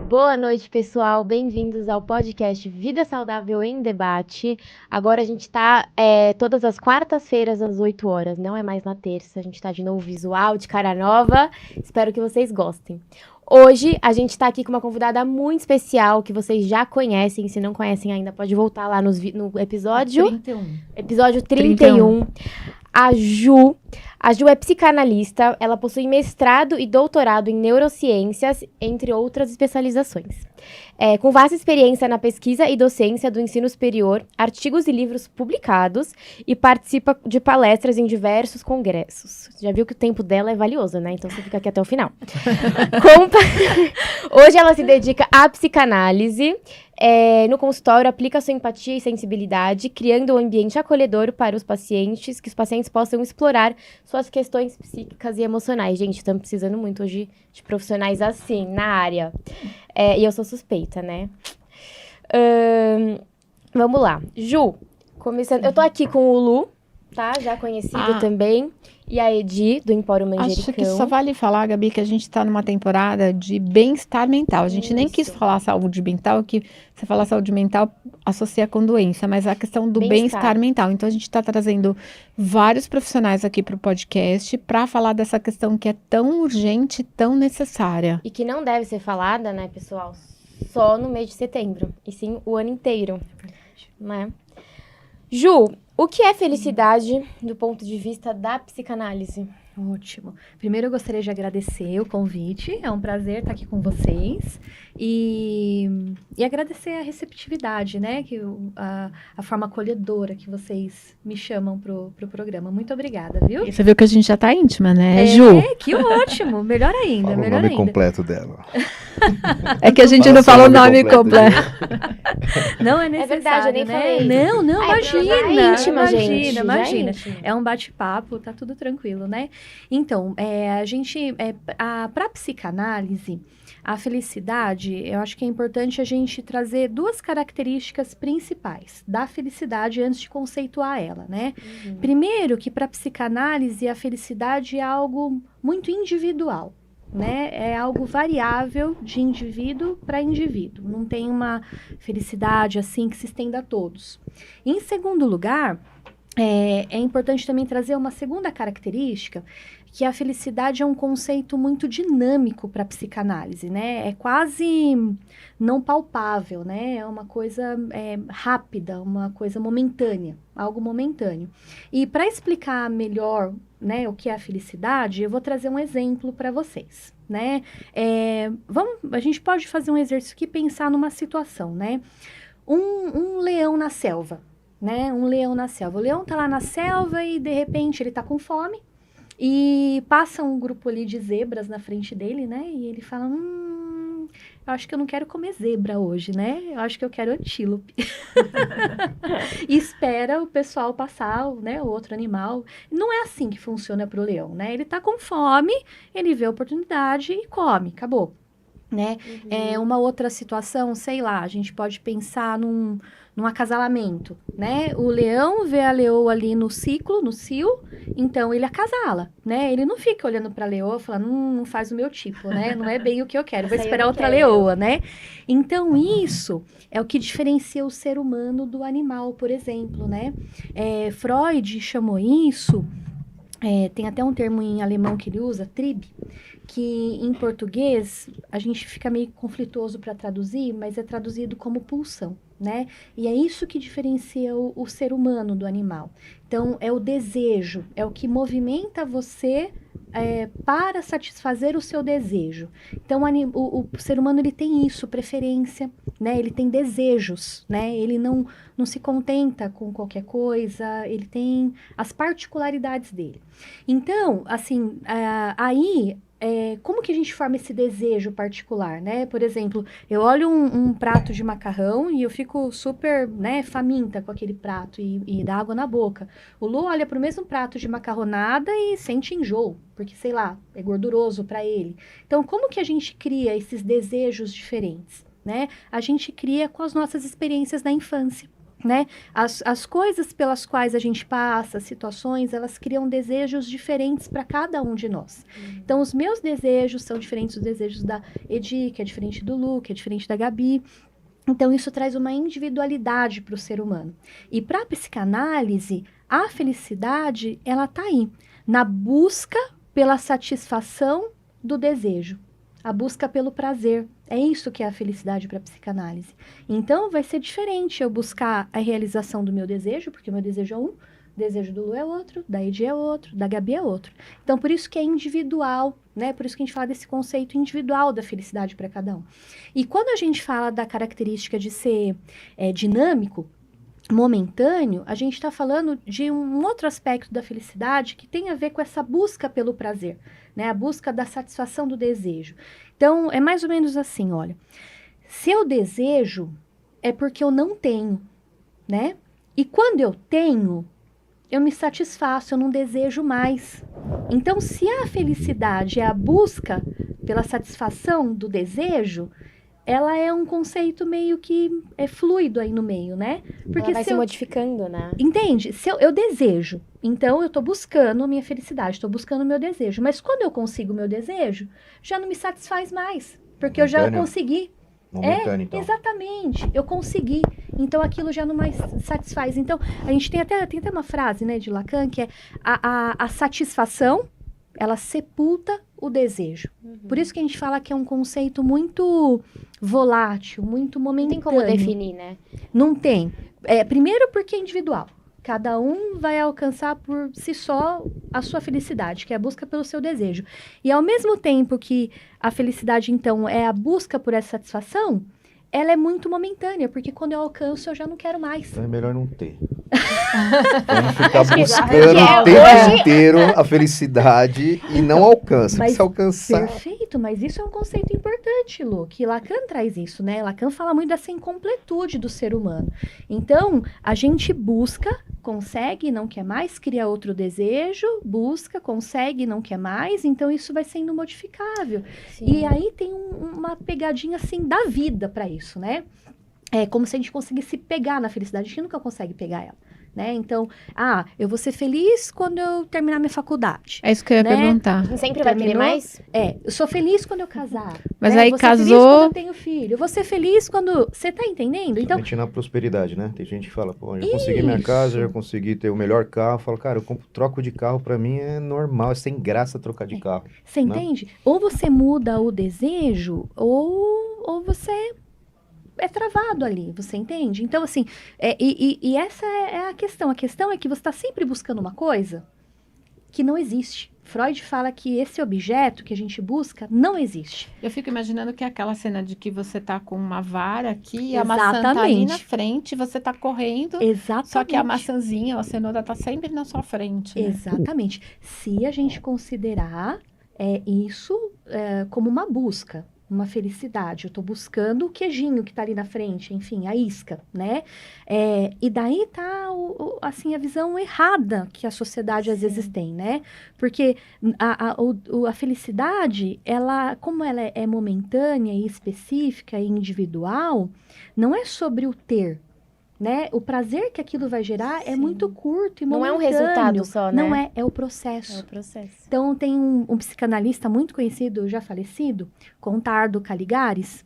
Boa noite, pessoal. Bem-vindos ao podcast Vida Saudável em Debate. Agora a gente tá todas as quartas-feiras às 8 horas, não é mais na terça. A gente tá de novo visual, de cara nova. Espero que vocês gostem. Hoje a gente tá aqui com uma convidada muito especial que vocês já conhecem. Se não conhecem ainda, pode voltar lá no episódio 31. Episódio 31. A Ju é psicanalista, ela possui mestrado e doutorado em neurociências, entre outras especializações. Com vasta experiência na pesquisa e docência do ensino superior, artigos e livros publicados, e participa de palestras em diversos congressos. Já viu que o tempo dela é valioso, né? Então você fica aqui até o final. Hoje ela se dedica à psicanálise. No consultório, aplica sua empatia e sensibilidade, criando um ambiente acolhedor para os pacientes, que os pacientes possam explorar suas questões psíquicas e emocionais. Gente, estamos precisando muito hoje de profissionais assim, na área. E eu sou suspeita, né? Vamos lá. Ju, começando. Eu tô aqui com o Lu, tá? Já conhecido também. E a Edi, do Empório Manjericão. Acho que só vale falar, Gabi, que a gente está numa temporada de bem-estar mental. A gente nem quis falar saúde mental, que você fala saúde mental, associa com doença, mas a questão do bem-estar mental. Então, a gente está trazendo vários profissionais aqui para o podcast para falar dessa questão que é tão urgente, tão necessária. E que não deve ser falada, né, pessoal, só no mês de setembro, e sim o ano inteiro, né? Ju, o que é felicidade do ponto de vista da psicanálise? Ótimo. Primeiro eu gostaria de agradecer o convite, é um prazer estar aqui com vocês e agradecer a receptividade, né, a forma acolhedora que vocês me chamam pro programa. Muito obrigada, viu? E você viu que a gente já tá íntima, né, Ju? Que ótimo, melhor ainda, Fala melhor o nome ainda. completo dela. É que a gente não fala o nome completo. Não é necessário, verdade, eu nem né? falei. Não, Íntima, imagina. gente. É um bate-papo, tá tudo tranquilo, né? Então, para psicanálise, a felicidade, eu acho que é importante a gente trazer duas características principais da felicidade antes de conceituar ela, né? Uhum. Primeiro, que para psicanálise a felicidade é algo muito individual, né? É algo variável de indivíduo para indivíduo. Não tem uma felicidade assim que se estenda a todos. Em segundo lugar, é importante também trazer uma segunda característica, que a felicidade é um conceito muito dinâmico para a psicanálise, né? É quase não palpável, né? É uma coisa rápida, uma coisa momentânea, algo momentâneo. E para explicar melhor, né, o que é a felicidade, eu vou trazer um exemplo para vocês, né? A gente pode fazer um exercício aqui e pensar numa situação, né? Um leão na selva, né? Um leão na selva. O leão tá lá na selva e, de repente, ele tá com fome e passa um grupo ali de zebras na frente dele, né? E ele fala, eu acho que eu não quero comer zebra hoje, né? Eu acho que eu quero antílope. E espera o pessoal passar, né? O outro animal. Não é assim que funciona pro leão, né? Ele tá com fome, ele vê a oportunidade e come, acabou. Né? Uhum. Uma outra situação, sei lá, a gente pode pensar num acasalamento, né? O leão vê a leoa ali no cio, então ele acasala, né? Ele não fica olhando para a leoa falando, não faz o meu tipo, né? Não é bem o que eu quero, vou esperar outra leoa, né? Então, isso é o que diferencia o ser humano do animal, por exemplo, né? Freud chamou isso, tem até um termo em alemão que ele usa, Trieb, que em português a gente fica meio conflituoso para traduzir, mas é traduzido como pulsão, né? E é isso que diferencia o ser humano do animal. Então, é o desejo, é o que movimenta você para satisfazer o seu desejo. Então, o ser humano, ele tem isso, preferência, né? Ele tem desejos, né? Ele não se contenta com qualquer coisa, ele tem as particularidades dele. Então, assim, como que a gente forma esse desejo particular, né? Por exemplo, eu olho um prato de macarrão e eu fico super, né, faminta com aquele prato e dá água na boca. O Lu olha para o mesmo prato de macarronada e sente enjoo, porque, sei lá, é gorduroso para ele. Então, como que a gente cria esses desejos diferentes, né? A gente cria com as nossas experiências da infância. né? As coisas pelas quais a gente passa, as situações, elas criam desejos diferentes para cada um de nós. Então, os meus desejos são diferentes dos desejos da Edi, que é diferente do Lu, que é diferente da Gabi. Então, isso traz uma individualidade para o ser humano. E para a psicanálise, a felicidade, ela está aí, na busca pela satisfação do desejo, a busca pelo prazer. É isso que é a felicidade para a psicanálise. Então, vai ser diferente eu buscar a realização do meu desejo, porque o meu desejo é um, o desejo do Lu é outro, da Edi é outro, da Gabi é outro. Então, por isso que é individual, né? Por isso que a gente fala desse conceito individual da felicidade para cada um. E quando a gente fala da característica de ser dinâmico, momentâneo, a gente está falando de um outro aspecto da felicidade que tem a ver com essa busca pelo prazer, né? A busca da satisfação do desejo. Então, é mais ou menos assim, olha. Se eu desejo, é porque eu não tenho, né? E quando eu tenho, eu me satisfaço, eu não desejo mais. Então, se a felicidade é a busca pela satisfação do desejo, ela é um conceito meio que fluido aí no meio, né? Porque ela vai se modificando, né? Entende? Se eu desejo, então eu tô buscando a minha felicidade, tô buscando o meu desejo. Mas quando eu consigo o meu desejo, já não me satisfaz mais. Porque eu já consegui. Momentâneo, então. Exatamente. Eu consegui. Então, aquilo já não mais satisfaz. Então, a gente tem até uma frase, né, de Lacan, que é a satisfação, ela sepulta o desejo. Por isso que a gente fala que é um conceito muito volátil, muito momentâneo. Não tem como definir, né? Não tem. Primeiro porque é individual. Cada um vai alcançar por si só a sua felicidade, que é a busca pelo seu desejo. E ao mesmo tempo que a felicidade, então, é a busca por essa satisfação, ela é muito momentânea, porque quando eu alcanço, eu já não quero mais. Então é melhor não ter. Vamos ficar buscando o tempo inteiro a felicidade e não alcança. Mas, se alcançar... Perfeito, mas isso é um conceito importante, Lu, que Lacan traz isso, né? Lacan fala muito dessa incompletude do ser humano. Então, a gente busca, consegue, não quer mais, cria outro desejo, busca, consegue, não quer mais, então isso vai sendo modificável. Sim. E aí tem uma pegadinha, assim, da vida para isso, né? É como se a gente conseguisse pegar na felicidade, a gente nunca consegue pegar ela, né? Então, eu vou ser feliz quando eu terminar minha faculdade. É isso que eu ia perguntar. Sempre vai querer mais? Eu sou feliz quando eu casar. Mas aí vou casou... ser feliz quando eu tenho filho. Eu vou ser feliz quando... Você tá entendendo? Então, somente na prosperidade, né? Tem gente que fala, pô, já consegui minha casa, já consegui ter o melhor carro. Eu falo, cara, troco de carro, pra mim é normal, é sem graça trocar de carro. Você entende? Ou você muda o desejo, ou você... é travado ali, você entende? Então, assim, e essa é a questão. A questão é que você está sempre buscando uma coisa que não existe. Freud fala que esse objeto que a gente busca não existe. Eu fico imaginando que é aquela cena de que você tá com uma vara aqui, e a maçã tá ali na frente, você tá correndo. Exatamente. Só que a maçãzinha, a cenoura tá sempre na sua frente. Né? Exatamente. Se a gente considerar isso como uma busca, uma felicidade, eu tô buscando o queijinho que tá ali na frente, enfim, a isca, né? E daí tá, assim, a visão errada que a sociedade às vezes tem, né? Porque a felicidade, como ela é momentânea e específica e individual, não é sobre o ter, né? O prazer que aquilo vai gerar é muito curto e momentâneo. Não é um resultado só, né? Não é o processo. É o processo. Então, tem um psicanalista muito conhecido, já falecido, Contardo Caligares,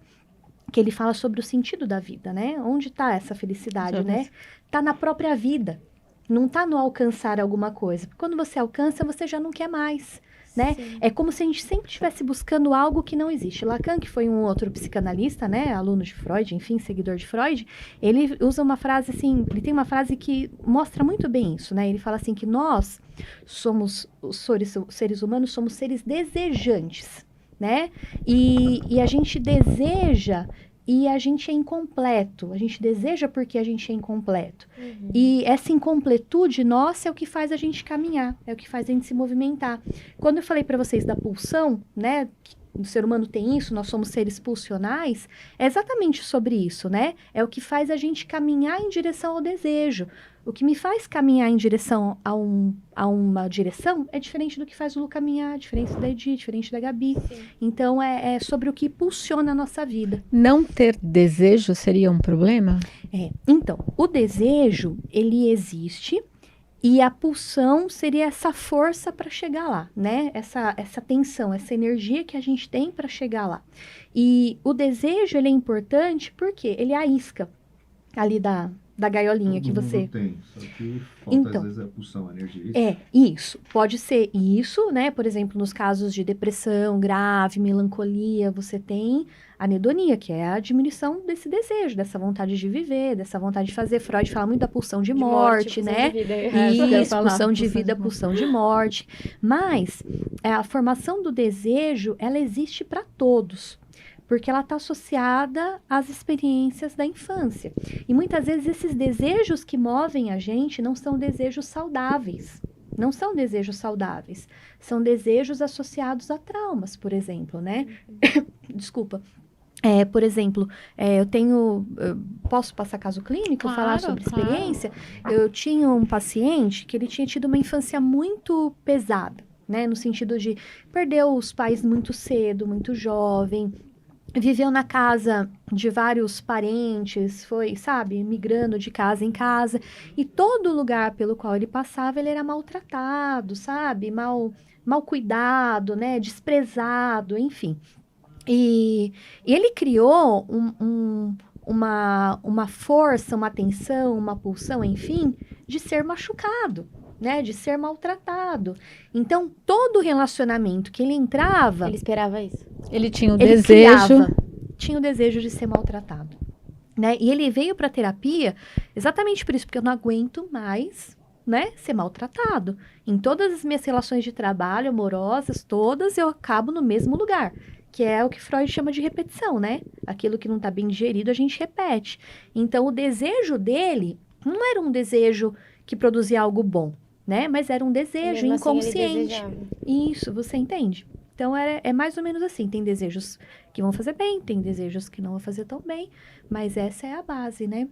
que ele fala sobre o sentido da vida, né? Onde está essa felicidade, né? Está na própria vida. Não está no alcançar alguma coisa. Porque quando você alcança, você já não quer mais. Né? É como se a gente sempre estivesse buscando algo que não existe. Lacan, que foi um outro psicanalista, né, aluno de Freud, enfim, seguidor de Freud, ele usa uma frase assim, ele tem uma frase que mostra muito bem isso, né? Ele fala assim que nós somos, os seres humanos, somos seres desejantes, né? E a gente deseja e a gente é incompleto. A gente deseja porque a gente é incompleto. Uhum. E essa incompletude nossa é o que faz a gente caminhar, é o que faz a gente se movimentar. Quando eu falei para vocês da pulsão, né, que o ser humano tem isso, nós somos seres pulsionais, é exatamente sobre isso, né? É o que faz a gente caminhar em direção ao desejo. O que me faz caminhar em direção a uma direção é diferente do que faz o Lu caminhar, diferente da Edith, diferente da Gabi. Sim. Então, é sobre o que impulsiona a nossa vida. Não ter desejo seria um problema? Então, o desejo, ele existe e a pulsão seria essa força para chegar lá, né? Essa tensão, essa energia que a gente tem para chegar lá. E o desejo, ele é importante porque ele é a isca ali da gaiolinha que você... tem, só que falta Então, às vezes a pulsão, a energia. Isso. Pode ser isso, né? Por exemplo, nos casos de depressão grave, melancolia, você tem anedonia, que é a diminuição desse desejo, dessa vontade de viver, dessa vontade de fazer. Freud fala muito da pulsão de morte, né? Isso, pulsão de vida, pulsão de morte. Mas a formação do desejo, ela existe para todos. Porque ela está associada às experiências da infância. E muitas vezes esses desejos que movem a gente não são desejos saudáveis. Não são desejos saudáveis. São desejos associados a traumas, por exemplo, né? Desculpa. Por exemplo, posso passar caso clínico, Claro, falar sobre experiência? Eu tinha um paciente que ele tinha tido uma infância muito pesada, né? No sentido de perder os pais muito cedo, muito jovem, viveu na casa de vários parentes, foi, sabe, migrando de casa em casa, e todo lugar pelo qual ele passava, ele era maltratado, sabe, mal cuidado, né, desprezado, enfim. E ele criou uma força, uma tensão, uma pulsão, enfim, de ser machucado, né, de ser maltratado. Então, todo relacionamento que ele entrava... Ele esperava isso. Ele tinha o ele desejo... tinha o desejo de ser maltratado, né? E ele veio para terapia exatamente por isso, porque eu não aguento mais, né, ser maltratado. Em todas as minhas relações de trabalho, amorosas, todas, eu acabo no mesmo lugar, que é o que Freud chama de repetição, né? Aquilo que não está bem digerido, a gente repete. Então, o desejo dele não era um desejo que produzia algo bom, né? Mas era um desejo inconsciente. Assim, isso, você entende? Então, é mais ou menos assim. Tem desejos que vão fazer bem, tem desejos que não vão fazer tão bem, mas essa é a base, né?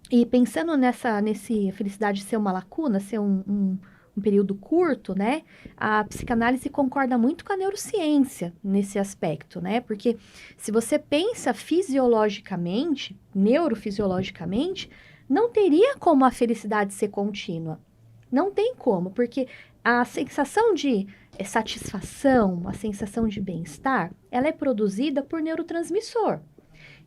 E pensando nesse felicidade ser uma lacuna, ser um período curto, né? A psicanálise concorda muito com a neurociência nesse aspecto, né? Porque se você pensa fisiologicamente, neurofisiologicamente, não teria como a felicidade ser contínua. Não tem como, porque a sensação de satisfação, a sensação de bem-estar, ela é produzida por neurotransmissor.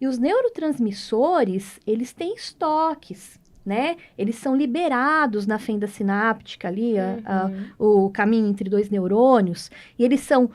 E os neurotransmissores, eles têm estoques, né? Eles são liberados na fenda sináptica ali, o caminho entre dois neurônios, e eles são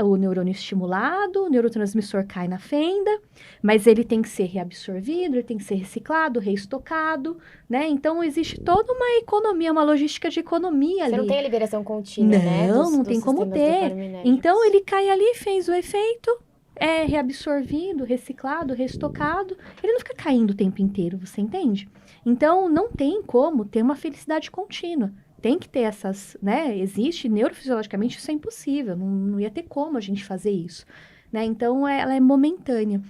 o neurônio estimulado, o neurotransmissor cai na fenda, mas ele tem que ser reabsorvido, ele tem que ser reciclado, reestocado, né? Então, existe toda uma economia, uma logística de economia ali. Você não tem a liberação contínua, né? Não tem como ter. Então, ele cai ali, fez o efeito, é reabsorvido, reciclado, reestocado, ele não fica caindo o tempo inteiro, você entende? Então, não tem como ter uma felicidade contínua. Tem que ter essas, né? Existe, neurofisiologicamente, isso é impossível, não ia ter como a gente fazer isso, né? Então, ela é momentânea,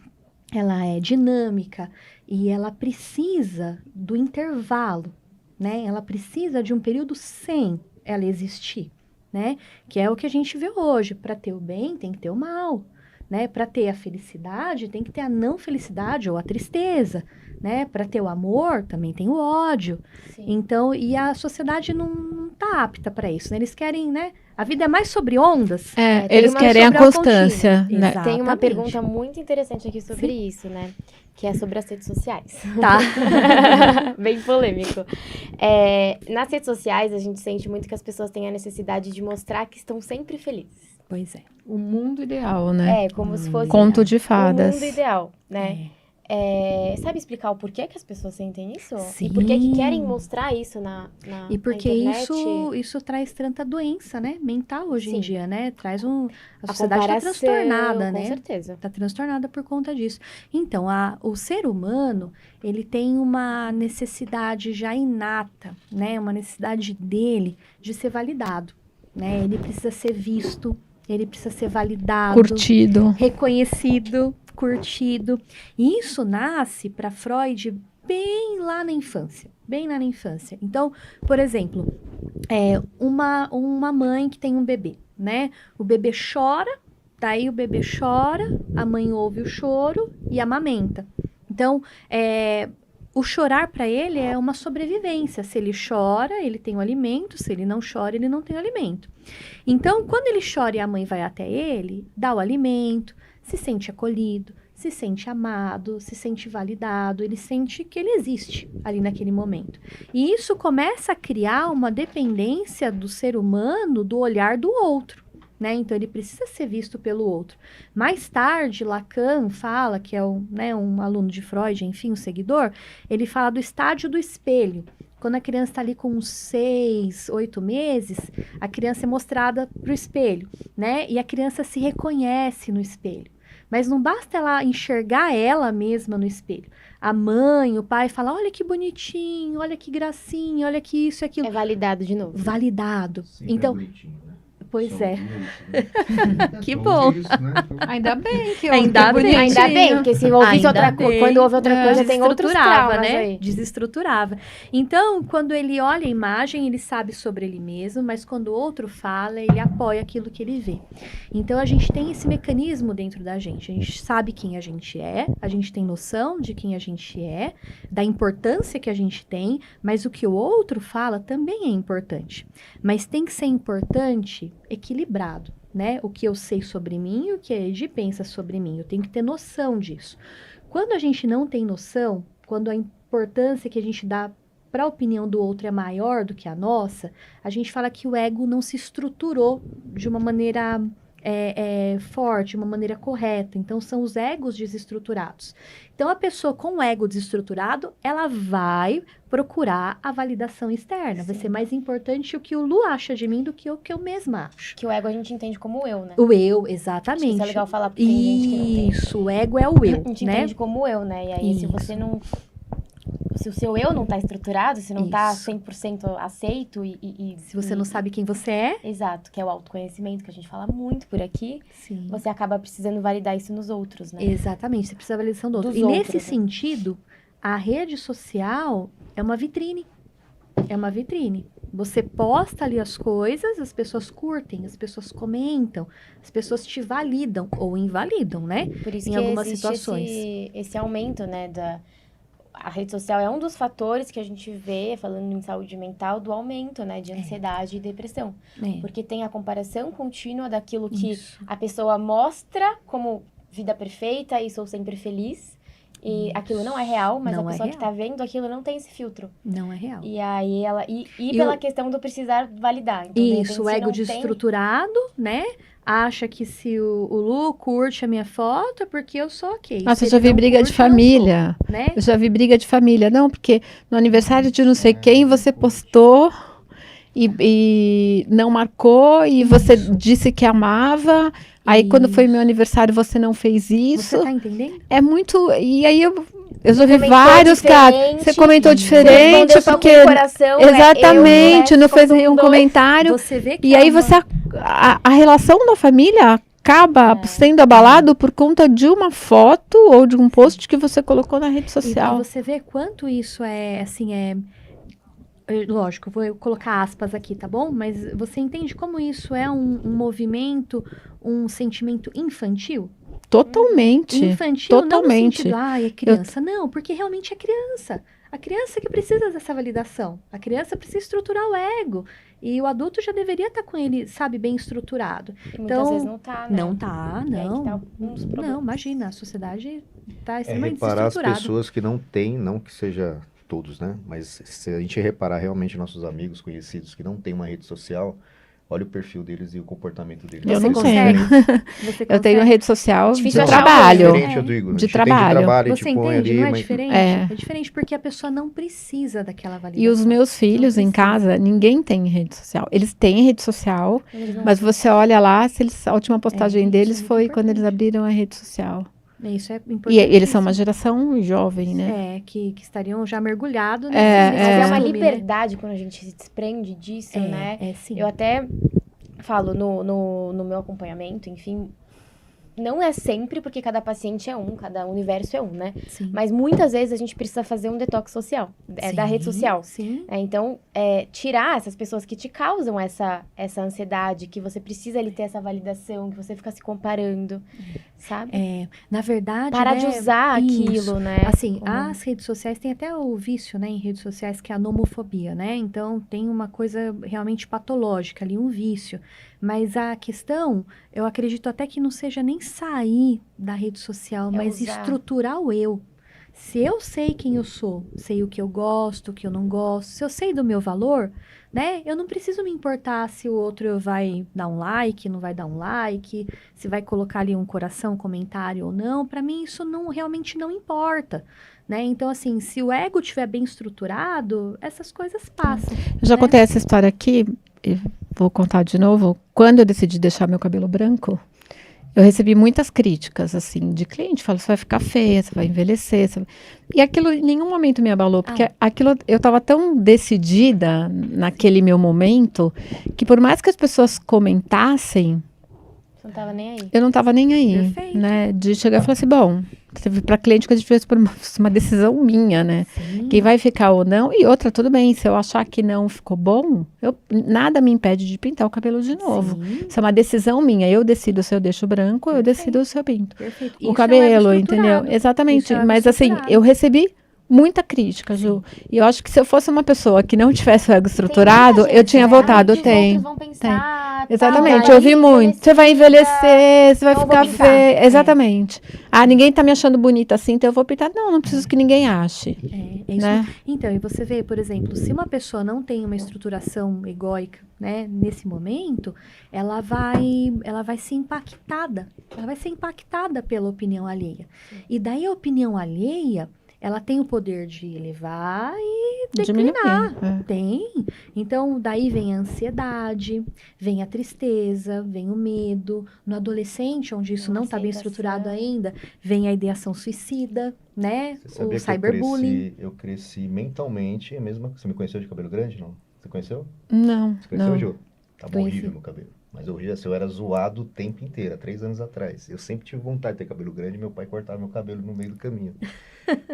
ela é dinâmica e ela precisa do intervalo, né? Ela precisa de um período sem ela existir, né? Que é o que a gente vê hoje. Para ter o bem, tem que ter o mal. Né? Para ter a felicidade, tem que ter a não felicidade ou a tristeza, né? Para ter o amor, também tem o ódio. Sim. Então, e a sociedade não tá apta para isso, né? Eles querem, né? A vida é mais sobre ondas. Eles querem a constância, né? Tem uma pergunta muito interessante aqui sobre isso, né? Que é sobre as redes sociais. Tá. Bem polêmico. Nas redes sociais, a gente sente muito que as pessoas têm a necessidade de mostrar que estão sempre felizes. Pois é. O mundo ideal, né? Como se fosse... Conto de fadas. O mundo ideal, né? Sabe explicar o porquê que as pessoas sentem isso? Sim. E por que querem mostrar isso na E porque na internet? isso traz tanta doença, né? Mental hoje em dia, né? Traz a A sociedade tá transtornada, né? Com certeza. Tá transtornada por conta disso. Então, o ser humano, ele tem uma necessidade já inata, né? Uma necessidade dele de ser validado, né? Ele precisa ser visto, ele precisa ser validado. Curtido. Reconhecido, curtido. E isso nasce, para Freud, bem lá na infância. Bem lá na infância. Então, por exemplo, uma mãe que tem um bebê, né? O bebê chora, daí o bebê chora, a mãe ouve o choro e amamenta. Então, o chorar para ele é uma sobrevivência. Se ele chora, ele tem o alimento. Se ele não chora, ele não tem o alimento. Então, quando ele chora e a mãe vai até ele, dá o alimento, se sente acolhido, se sente amado, se sente validado, ele sente que ele existe ali naquele momento. E isso começa a criar uma dependência do ser humano do olhar do outro. Né? Então, ele precisa ser visto pelo outro. Mais tarde, Lacan fala, que é um aluno de Freud, enfim, um seguidor, ele fala do estádio do espelho. Quando a criança está ali com uns 6, 8 meses, a criança é mostrada para o espelho, né? E a criança se reconhece no espelho. Mas não basta ela enxergar ela mesma no espelho. A mãe, o pai fala, olha que bonitinho, olha que gracinha, olha que isso e aquilo. É validado de novo. Validado. Sempre então, bonitinho, né? Pois é. Que Somos bom. isso, né? Ainda bem que Ainda bem. Ainda bem, porque se ouvisse Ainda outra coisa, bem. quando ouve outra coisa, tem outros traumas, né? aí. Desestruturava. Então, quando ele olha a imagem, ele sabe sobre ele mesmo, mas quando o outro fala, ele apoia aquilo que ele vê. Então, a gente tem esse mecanismo dentro da gente. A gente sabe quem a gente é, a gente tem noção de quem a gente é, da importância que a gente tem, mas o que o outro fala também é importante. Mas tem que ser importante equilibrado, né? O que eu sei sobre mim e o que a Edi pensa sobre mim. Eu tenho que ter noção disso. Quando a gente não tem noção, quando a importância que a gente dá para a opinião do outro é maior do que a nossa, a gente fala que o ego não se estruturou de uma maneira forte, de uma maneira correta. Então, são os egos desestruturados. Então, a pessoa com o ego desestruturado, ela vai procurar a validação externa. Vai ser mais importante o que o Lu acha de mim do que o que eu mesma acho. Que o ego a gente entende como eu, né? O eu, exatamente. Isso é legal falar, porque tem gente que não tem. Isso, o ego é o eu, A gente né? entende como eu, né? E aí, se você não... Se o seu eu não tá estruturado, se não tá 100% aceito e... Se você não sabe quem você é... Exato, que é o autoconhecimento, que a gente fala muito por aqui. Sim. Você acaba precisando validar isso nos outros, né? Exatamente, você precisa da validação do outro. Dos E outros, nesse né? sentido, a rede social é uma vitrine. É uma vitrine. Você posta ali as coisas, as pessoas curtem, as pessoas comentam, as pessoas te validam ou invalidam, né? Por isso Em que algumas existe situações. esse aumento, né, a rede social é um dos fatores que a gente vê, falando em saúde mental, do aumento, né, de ansiedade e depressão. Porque tem a comparação contínua daquilo que a pessoa mostra como vida perfeita e sou sempre feliz. E aquilo não é real, mas Não a é pessoa que real. tá vendo aquilo não tem esse filtro. Não é real. E aí ela... E pela questão do precisar validar. Então, de repente, Isso, o se ego não tem- desestruturado, né? Acha que se o Lu curte a minha foto é porque eu sou ok. Nossa, Se eu já ele vi não briga de curte, eu não família. sou, né? Eu já vi briga de família. Não, porque no aniversário de não sei quem você postou e não marcou e você disse que amava. Aí quando foi meu aniversário você não fez isso. Você tá entendendo? É muito... E aí eu já vi comentou vários casos. diferente, Você comentou Você diferente respondeu só porque... com o coração, Exatamente, né? não fez Como nenhum dois. comentário. Você vê que E aí você... A relação da família acaba sendo abalado por conta de uma foto ou de um post que você colocou na rede E social. você vê quanto isso é, assim, lógico, vou colocar aspas aqui, tá bom? Mas você entende como isso é um movimento, um sentimento infantil? Totalmente. Infantil totalmente. não no sentido, é criança. Não, porque realmente é criança. A criança que precisa dessa validação. A criança precisa estruturar o ego. E o adulto já deveria estar com ele, sabe, bem estruturado. E muitas vezes não tá, né? Não tá, E aí que não. tá um dos problemas. Não, imagina, a sociedade tá É extremamente reparar as desestruturada. pessoas que não têm, não que seja todos, né? Mas se a gente reparar realmente nossos amigos conhecidos que não têm uma rede social, olha o perfil deles e o comportamento deles. Eu Você não consegue? tenho. Você Eu tenho consegue? rede social de Difícil achar trabalho. Diferente, eu digo. De A gente tem trabalho. Você e põe entende? ali, Não é mas diferente? É. É diferente porque a pessoa não precisa daquela validação. E os meus filhos em casa, ninguém tem rede social. Eles têm rede social, Eles não- mas você olha lá, se eles, a última postagem isso deles é muito foi quando importante. eles abriram a rede social. Isso é E importante. eles são uma geração jovem, né? Que estariam já mergulhados Mas é uma costume, né? liberdade quando a gente se desprende disso, né? É sim. Eu até falo no meu acompanhamento, enfim, não é sempre, porque cada paciente é um, cada universo é um, né? Sim. Mas muitas vezes a gente precisa fazer um detox social, da rede social. Sim. Então, tirar essas pessoas que te causam essa ansiedade, que você precisa ali ter essa validação, que você fica se comparando, sabe? Na verdade, Parar de usar isso. aquilo, né? Assim, as redes sociais, tem até o vício, né, em redes sociais, que é a nomofobia, né? Então, tem uma coisa realmente patológica ali, um vício. Mas a questão, eu acredito até que não seja nem sair da rede social, mas usar. estruturar o eu. Se eu sei quem eu sou, sei o que eu gosto, o que eu não gosto, se eu sei do meu valor, né? Eu não preciso me importar se o outro vai dar um like, não vai dar um like, se vai colocar ali um coração, comentário ou não. Para mim, isso realmente não importa, né? Então, assim, se o ego estiver bem estruturado, essas coisas passam. Eu já contei essa história aqui, e vou contar de novo. Quando eu decidi deixar meu cabelo branco, eu recebi muitas críticas, assim, de cliente. Falou, você vai ficar feia, você vai envelhecer. E aquilo em nenhum momento me abalou, porque aquilo, eu estava tão decidida naquele meu momento, que por mais que as pessoas comentassem, Você não tava nem aí. eu não estava nem aí, Perfeito. né? De chegar e falar assim, bom, para cliente que a gente fez por uma decisão minha, né? Sim. Quem vai ficar ou não. E outra, tudo bem, se eu achar que não ficou bom, nada me impede de pintar o cabelo de novo. Sim. Isso é uma decisão minha. Eu decido se eu deixo branco, eu decido se eu pinto. Perfeito. O cabelo, entendeu? Exatamente. Mas assim, eu recebi muita crítica, Ju. E eu acho que se eu fosse uma pessoa que não tivesse o ego estruturado, eu tinha voltado. Tem. Vão pensar, Exatamente, tal, eu ouvi aí muito. Você vai envelhecer, você vai então eu ficar vou pintar. feia. Exatamente. Ah, ninguém tá me achando bonita assim, então eu vou pintar. Não, não preciso que ninguém ache. É isso. Né? Então, e você vê, por exemplo, se uma pessoa não tem uma estruturação egóica, né, nesse momento, ela vai ser impactada. Ela vai ser impactada pela opinião alheia. E daí a opinião alheia, ela tem o poder de elevar e declinar. Diminuir. Tem. Então, daí vem a ansiedade, vem a tristeza, vem o medo. No adolescente, onde isso não está bem estruturado ainda, vem a ideação suicida, né? Você sabia O que cyberbullying. eu cresci mentalmente, é mesmo. Você me conheceu de cabelo grande, não? Você conheceu? Não, Você conheceu, não. Ju? Tava Conheci. horrível meu cabelo. Mas eu era zoado o tempo inteiro, há 3 anos atrás. Eu sempre tive vontade de ter cabelo grande, meu pai cortava meu cabelo no meio do caminho.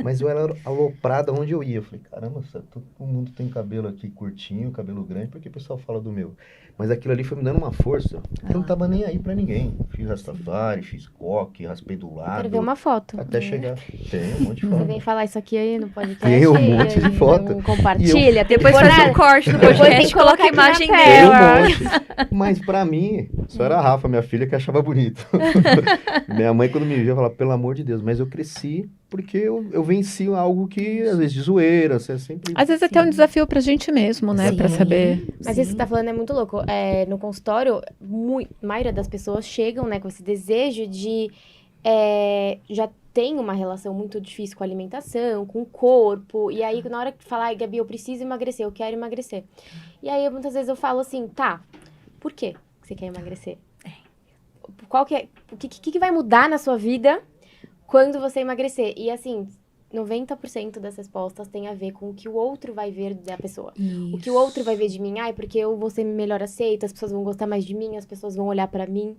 Mas eu era aloprado onde eu ia. Eu falei, caramba, todo mundo tem cabelo aqui curtinho, cabelo grande, porque o pessoal fala do meu. Mas aquilo ali foi me dando uma força. Eu não tava nem aí pra ninguém. Fiz rastafari, fiz coque, raspei do lado. Quero ver uma foto. Até chegar. Tem um monte de foto. Você vem falar isso aqui aí no podcast. Tem um monte de foto. Não compartilha. Depois Por faz nada. um corte no Depois tem podcast, que coloca a colocar aqui imagem na dele. Tem tela. um monte. Mas pra mim, só era a Rafa, minha filha, que achava bonito. Minha mãe, quando me via, falava, pelo amor de Deus. Mas eu cresci porque eu venci algo que, às vezes, de zoeira. Você sempre... Às vezes até um desafio pra gente mesmo, né? Sim. Pra saber. Mas isso que você tá falando é muito louco. No consultório, a maioria das pessoas chegam, né, com esse desejo de... já tem uma relação muito difícil com a alimentação, com o corpo. E aí, na hora que falar, Gabi, eu preciso emagrecer, eu quero emagrecer. E aí, muitas vezes eu falo assim, tá, por que você quer emagrecer? Qual que é... O que vai mudar na sua vida quando você emagrecer? E assim... 90% das respostas tem a ver com o que o outro vai ver da pessoa. Isso. O que o outro vai ver de mim, porque eu vou ser melhor aceita, as pessoas vão gostar mais de mim, as pessoas vão olhar pra mim.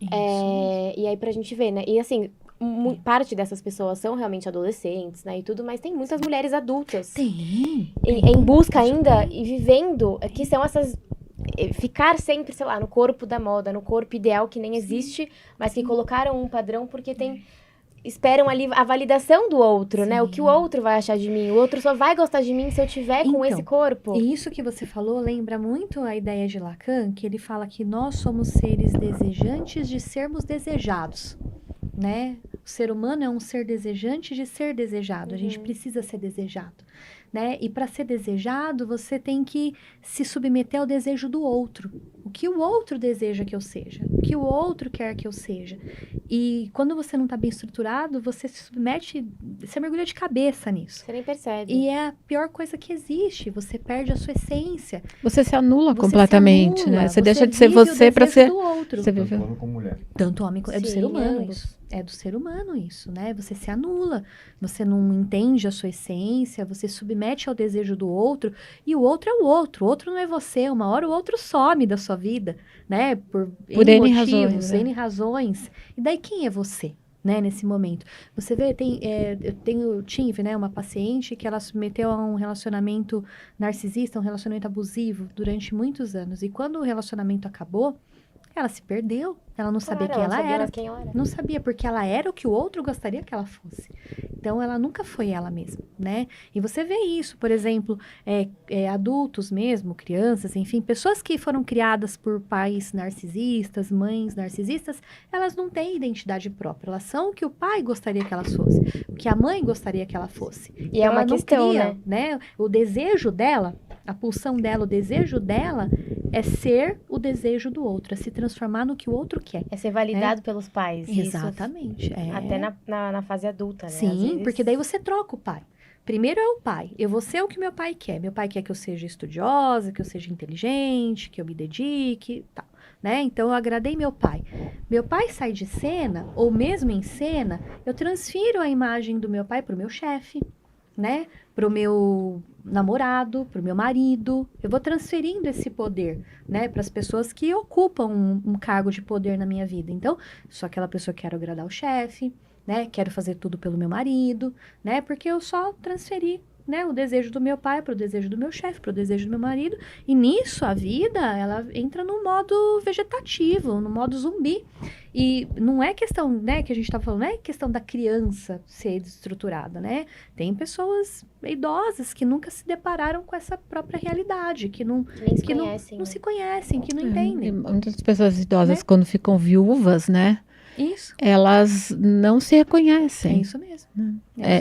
E aí pra gente ver, né? E assim, parte dessas pessoas são realmente adolescentes, né? E tudo, mas tem muitas mulheres adultas. Tem. Em busca ainda e vivendo, que são essas... Ficar sempre, sei lá, no corpo da moda, no corpo ideal que nem existe, mas que colocaram um padrão porque esperam ali a validação do outro, né? O que o outro vai achar de mim. O outro só vai gostar de mim se eu tiver com esse corpo. E isso que você falou lembra muito a ideia de Lacan, que ele fala que nós somos seres desejantes de sermos desejados, né? O ser humano é um ser desejante de ser desejado. A gente precisa ser desejado, né? E para ser desejado, você tem que se submeter ao desejo do outro. O que o outro deseja que eu seja. O que o outro quer que eu seja. E quando você não está bem estruturado, você se submete, você mergulha de cabeça nisso. Você nem percebe. E é a pior coisa que existe. Você perde a sua essência. Você se anula Você completamente, se anula, né? Você deixa de ser vive o você pra desejo ser... do outro. Você Tanto viveu. homem como mulher. Tanto homem é do Sim, ser humano ambos. isso. É do ser humano isso, né? Você se anula, você não entende a sua essência, você submete ao desejo do outro, e o outro é o outro não é você. Uma hora o outro some da sua sua vida, né? Por N motivos, razões, né? N razões. E daí quem é você, né? Nesse momento. Você vê, eu tive, né, uma paciente que ela submeteu a um relacionamento narcisista, um relacionamento abusivo durante muitos anos. E quando o relacionamento acabou, ela se perdeu. Ela não sabia quem ela era. Quem ela era. Não sabia, porque ela era o que o outro gostaria que ela fosse. Então, ela nunca foi ela mesma, né? E você vê isso, por exemplo, adultos mesmo, crianças, enfim, pessoas que foram criadas por pais narcisistas, mães narcisistas, elas não têm identidade própria. Elas são o que o pai gostaria que elas fossem, o que a mãe gostaria que ela fosse. E então, é uma ela não questão, cria, né? O desejo dela, a pulsão dela, o desejo dela é ser o desejo do outro, é se transformar no que o outro quer. É ser validado pelos pais. Exatamente. Isso, até na fase adulta, né? Sim, Às vezes... porque daí você troca o pai. Primeiro é o pai. Eu vou ser o que meu pai quer. Meu pai quer que eu seja estudiosa, que eu seja inteligente, que eu me dedique, tal, né? Então, eu agradei meu pai. Meu pai sai de cena, ou mesmo em cena, eu transfiro a imagem do meu pai para o meu chefe, né? Para o meu namorado, para o meu marido. Eu vou transferindo esse poder, né? Para as pessoas que ocupam um cargo de poder na minha vida. Então, sou aquela pessoa que quero agradar o chefe, né? Quero fazer tudo pelo meu marido, né? Porque eu só transferi, né, o desejo do meu pai para o desejo do meu chefe, para o desejo do meu marido. E nisso a vida, ela entra no modo vegetativo, no modo zumbi. E não é questão, né, que a gente tá falando, não é questão da criança ser desestruturada, né? Tem pessoas idosas que nunca se depararam com essa própria realidade, que não se conhecem, que não entendem. Muitas pessoas idosas, Né? quando ficam viúvas, né? Isso. Elas não se É reconhecem. isso mesmo.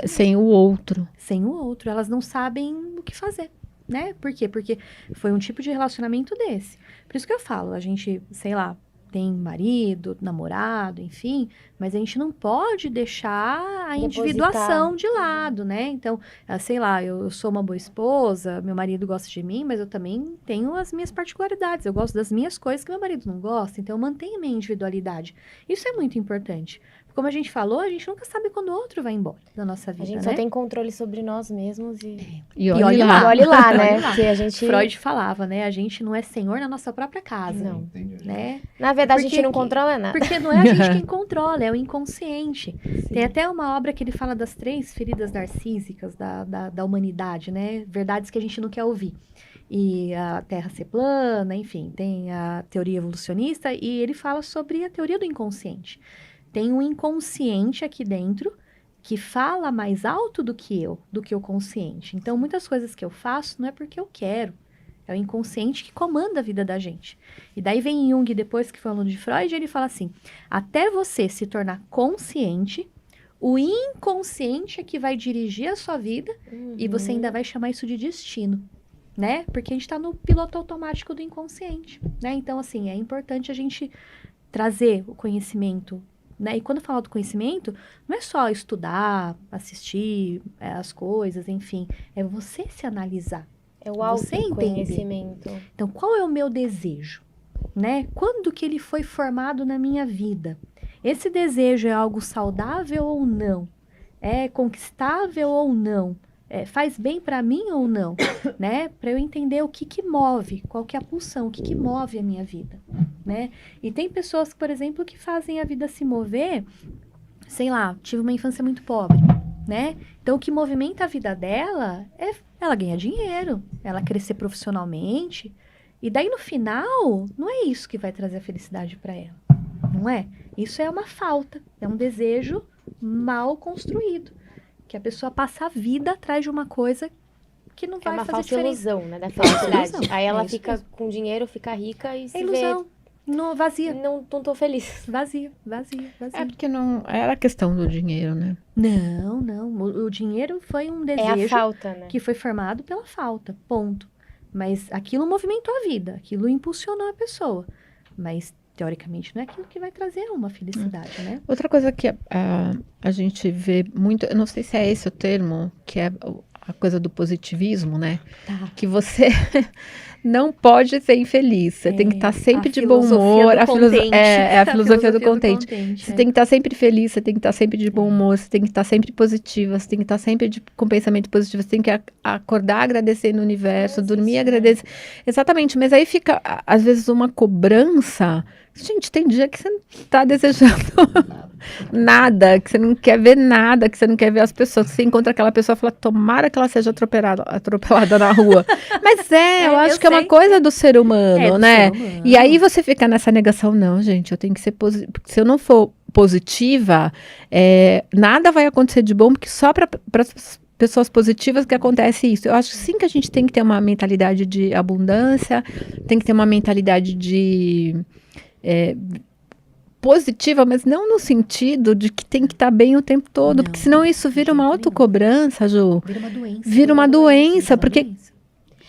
Sem o outro. Sem o outro. Elas não sabem o que fazer, né? Por quê? Porque foi um tipo de relacionamento desse. Por isso que eu falo, a gente, sei lá, tem marido, namorado, enfim, mas a gente não pode deixar a individuação de lado, né? Então, sei lá, eu sou uma boa esposa, meu marido gosta de mim, mas eu também tenho as minhas particularidades. Eu gosto das minhas coisas que meu marido não gosta, então eu mantenho a minha individualidade. Isso é muito importante. Como a gente falou, a gente nunca sabe quando o outro vai embora da nossa vida, A gente né? só tem controle sobre nós mesmos E olha lá. E olhe lá, né? Olhe lá. Porque a gente... Freud falava, né? A gente não é senhor na nossa própria casa, Não. Entendi. né? Na verdade, a Porque gente não que- controla nada. Porque não é a gente quem controla, é o inconsciente. Tem até uma obra que ele fala das 3 feridas narcísicas da humanidade, né? Verdades que a gente não quer ouvir. E a Terra ser plana, enfim, tem a teoria evolucionista e ele fala sobre a teoria do inconsciente. Tem um inconsciente aqui dentro que fala mais alto do que o consciente. Então, muitas coisas que eu faço não é porque eu quero. É o inconsciente que comanda a vida da gente. E daí vem Jung, depois que foi aluno de Freud, ele fala assim, até você se tornar consciente, o inconsciente é que vai dirigir a sua vida e você ainda vai chamar isso de destino, né? Porque a gente está no piloto automático do inconsciente, né? Então, assim, é importante a gente trazer o conhecimento, né? E quando eu falo do conhecimento, não é só estudar, assistir as coisas, enfim. É você se analisar. É o Você autoconhecimento. Então, qual é o meu desejo? Né? Quando que ele foi formado na minha vida? Esse desejo é algo saudável ou não? É conquistável ou não? Faz bem para mim ou não? Né? Para eu entender o que move, qual que é a pulsão, o que move a minha vida, né? E tem pessoas, por exemplo, que fazem a vida se mover, sei lá, tive uma infância muito pobre, né? Então, o que movimenta a vida dela é ela ganhar dinheiro, ela crescer profissionalmente, e daí no final, não é isso que vai trazer a felicidade para ela, não é? Isso é uma falta, é um desejo mal construído. Que a pessoa passa a vida atrás de uma coisa que não vai uma fazer falsa diferença. ilusão, né? Da felicidade. ilusão. Aí ela É isso fica mesmo. com dinheiro, fica rica e se É ilusão. Vazia. vê... Não tô feliz. Vazia. É porque não era questão do dinheiro, né? Não. O dinheiro foi um É a desejo falta, né? que foi formado pela falta. Ponto. Mas aquilo movimentou a vida. Aquilo impulsionou a pessoa. Mas, teoricamente, não é aquilo que vai trazer uma felicidade, né? Outra coisa que a gente vê muito, eu não sei se é esse o termo, que é a coisa do positivismo, né? Tá. Que você não pode ser infeliz. Você tem que estar sempre de bom humor. A filosofia do contente. Você tem que estar sempre feliz, você tem que estar sempre de bom humor, você tem que estar sempre positiva, você tem que estar sempre com pensamento positivo, você tem que acordar agradecendo o universo, dormir agradecer. Exatamente, mas aí fica, às vezes, uma cobrança. Gente, tem dia que você não está desejando nada, que você não quer ver nada, que você não quer ver as pessoas. Você encontra aquela pessoa e fala, tomara que ela seja atropelada na rua. Mas eu acho que é uma coisa do ser humano, né? E aí você fica nessa negação, não, gente, eu tenho que ser positiva. Porque se eu não for positiva, nada vai acontecer de bom, porque só para as pessoas positivas que acontece isso. Eu acho sim que a gente tem que ter uma mentalidade de abundância, tem que ter uma mentalidade de... positiva, mas não no sentido de que tem que estar bem o tempo todo, porque senão isso vira uma autocobrança, Ju. Vira uma doença, porque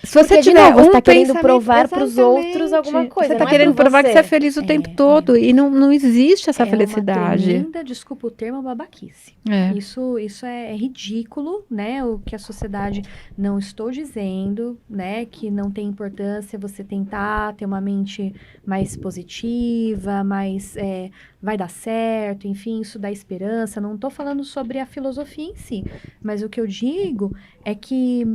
se você tiver você tá querendo provar para os outros alguma coisa. Você tá querendo provar que você é feliz o tempo todo e não existe essa felicidade. É uma tremenda, desculpa o termo, babaquice. Isso é ridículo, né? O que a sociedade, não estou dizendo, né? Que não tem importância você tentar ter uma mente mais positiva, mais vai dar certo, enfim, isso dá esperança. Não estou falando sobre a filosofia em si, mas o que eu digo é que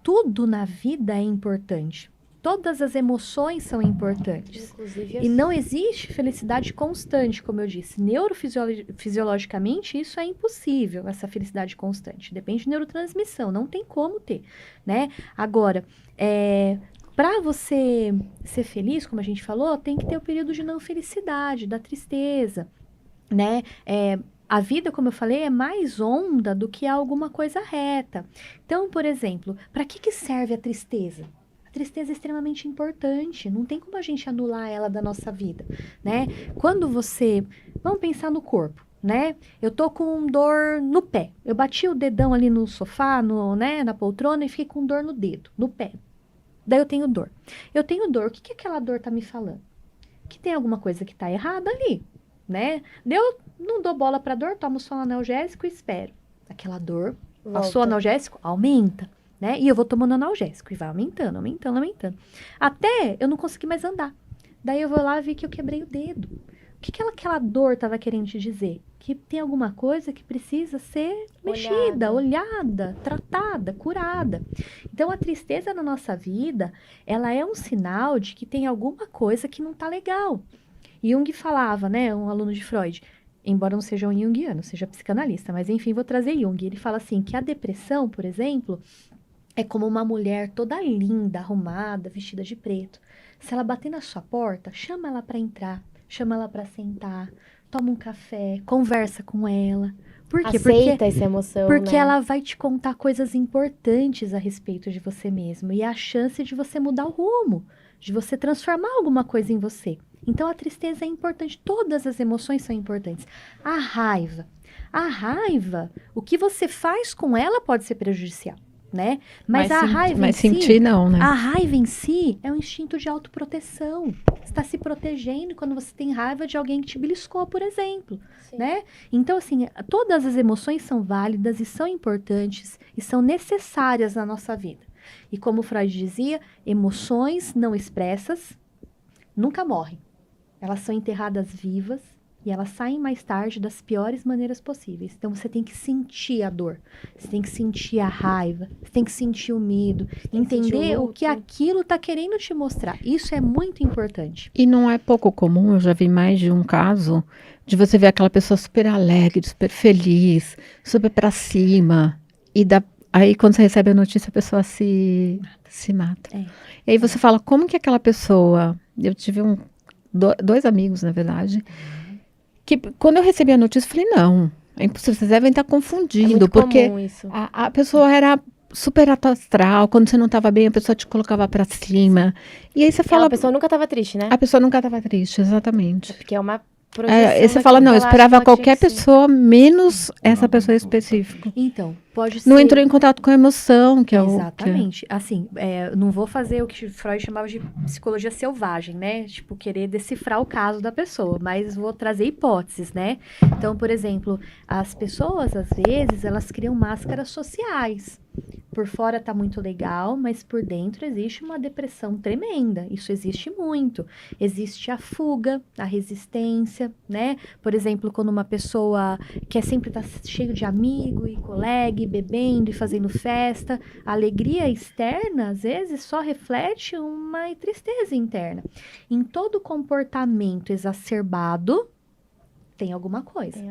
tudo na vida é importante. Todas as emoções são importantes. Inclusive E não existe felicidade constante, como eu disse. Neurofisiologicamente, isso é impossível, essa felicidade constante. Depende de neurotransmissão, não tem como ter, né? Agora, para você ser feliz, como a gente falou, tem que ter o período de não felicidade, da tristeza, né? A vida, como eu falei, é mais onda do que alguma coisa reta. Então, por exemplo, para que serve a tristeza? A tristeza é extremamente importante, não tem como a gente anular ela da nossa vida, né? Quando você... Vamos pensar no corpo, né? Eu tô com dor no pé. Eu bati o dedão ali no sofá, na poltrona, e fiquei com dor no dedo, no pé. Daí eu tenho dor. Eu tenho dor. O que aquela dor tá me falando? Que tem alguma coisa que tá errada ali, né? Eu não dou bola pra dor, tomo só um analgésico e espero. Aquela dor, passou o analgésico, aumenta, né? E eu vou tomando analgésico e vai aumentando, aumentando, aumentando. Até eu não conseguir mais andar. Daí eu vou lá e vi que eu quebrei o dedo. O que aquela dor tava querendo te dizer? Que tem alguma coisa que precisa ser mexida, olhada, tratada, curada. Então, a tristeza na nossa vida, ela é um sinal de que tem alguma coisa que não tá legal. Jung falava, né, um aluno de Freud, embora não seja um junguiano, seja psicanalista, mas enfim, vou trazer Jung. Ele fala assim, que a depressão, por exemplo, é como uma mulher toda linda, arrumada, vestida de preto. Se ela bater na sua porta, chama ela para entrar, chama ela para sentar, toma um café, conversa com ela. Por quê? Aceita essa emoção, porque né? ela vai te contar coisas importantes a respeito de você mesmo. E é a chance de você mudar o rumo, de você transformar alguma coisa em você. Então, a tristeza é importante. Todas as emoções são importantes. A raiva, o que você faz com ela pode ser prejudicial, né? Mas a raiva em si... sentir não, né? A raiva em si é um instinto de autoproteção. Você está se protegendo quando você tem raiva de alguém que te beliscou, por exemplo, né? Então, assim, todas as emoções são válidas e são importantes e são necessárias na nossa vida. E como Freud dizia, emoções não expressas nunca morrem. Elas são enterradas vivas e elas saem mais tarde das piores maneiras possíveis. Então, você tem que sentir a dor, você tem que sentir a raiva, você tem que sentir o medo, entender o que aquilo está querendo te mostrar. Isso é muito importante. E não é pouco comum, eu já vi mais de um caso, de você ver aquela pessoa super alegre, super feliz, super pra cima, e aí quando você recebe a notícia, a pessoa se mata. E aí você fala, como que aquela pessoa... Eu tive dois amigos, na verdade, que quando eu recebi a notícia, eu falei, não, é impossível, vocês devem estar confundindo, porque a pessoa era super astral, quando você não estava bem, a pessoa te colocava pra cima. E aí você fala... A pessoa nunca estava triste, né? A pessoa nunca estava triste, exatamente. Porque é uma Você fala, não, eu esperava qualquer pessoa, menos essa pessoa específica. Então, pode ser... Não entrou em contato com a emoção, que é o... Exatamente. Assim, não vou fazer o que Freud chamava de psicologia selvagem, né? Tipo, querer decifrar o caso da pessoa, mas vou trazer hipóteses, né? Então, por exemplo, as pessoas, às vezes, elas criam máscaras sociais. Por fora tá muito legal, mas por dentro existe uma depressão tremenda. Isso existe muito. Existe a fuga, a resistência, né? Por exemplo, quando uma pessoa quer sempre estar cheio de amigo e colega, e bebendo e fazendo festa, a alegria externa, às vezes, só reflete uma tristeza interna. Em todo comportamento exacerbado, tem alguma coisa.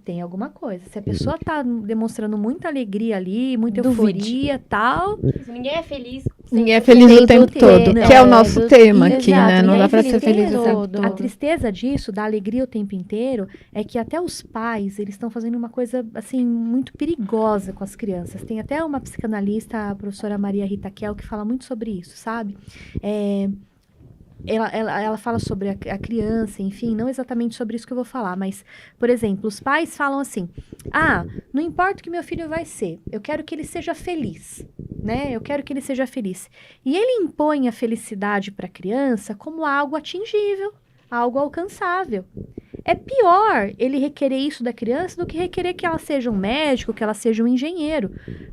Tem alguma coisa. Se a pessoa tá demonstrando muita alegria ali, muita euforia e tal... Ninguém é feliz. Ninguém é feliz o tempo todo, que é o nosso tema aqui, né? Não dá pra ser feliz o tempo todo. A tristeza disso, da alegria o tempo inteiro, é que até os pais, eles estão fazendo uma coisa, assim, muito perigosa com as crianças. Tem até uma psicanalista, a professora Maria Rita Kell, que fala muito sobre isso, sabe? Ela fala sobre a criança, enfim, não exatamente sobre isso que eu vou falar, mas, por exemplo, os pais falam assim, não importa o que meu filho vai ser, eu quero que ele seja feliz, né? Eu quero que ele seja feliz. E ele impõe a felicidade para a criança como algo atingível, algo alcançável. É pior ele requerer isso da criança do que requerer que ela seja um médico, que ela seja um engenheiro,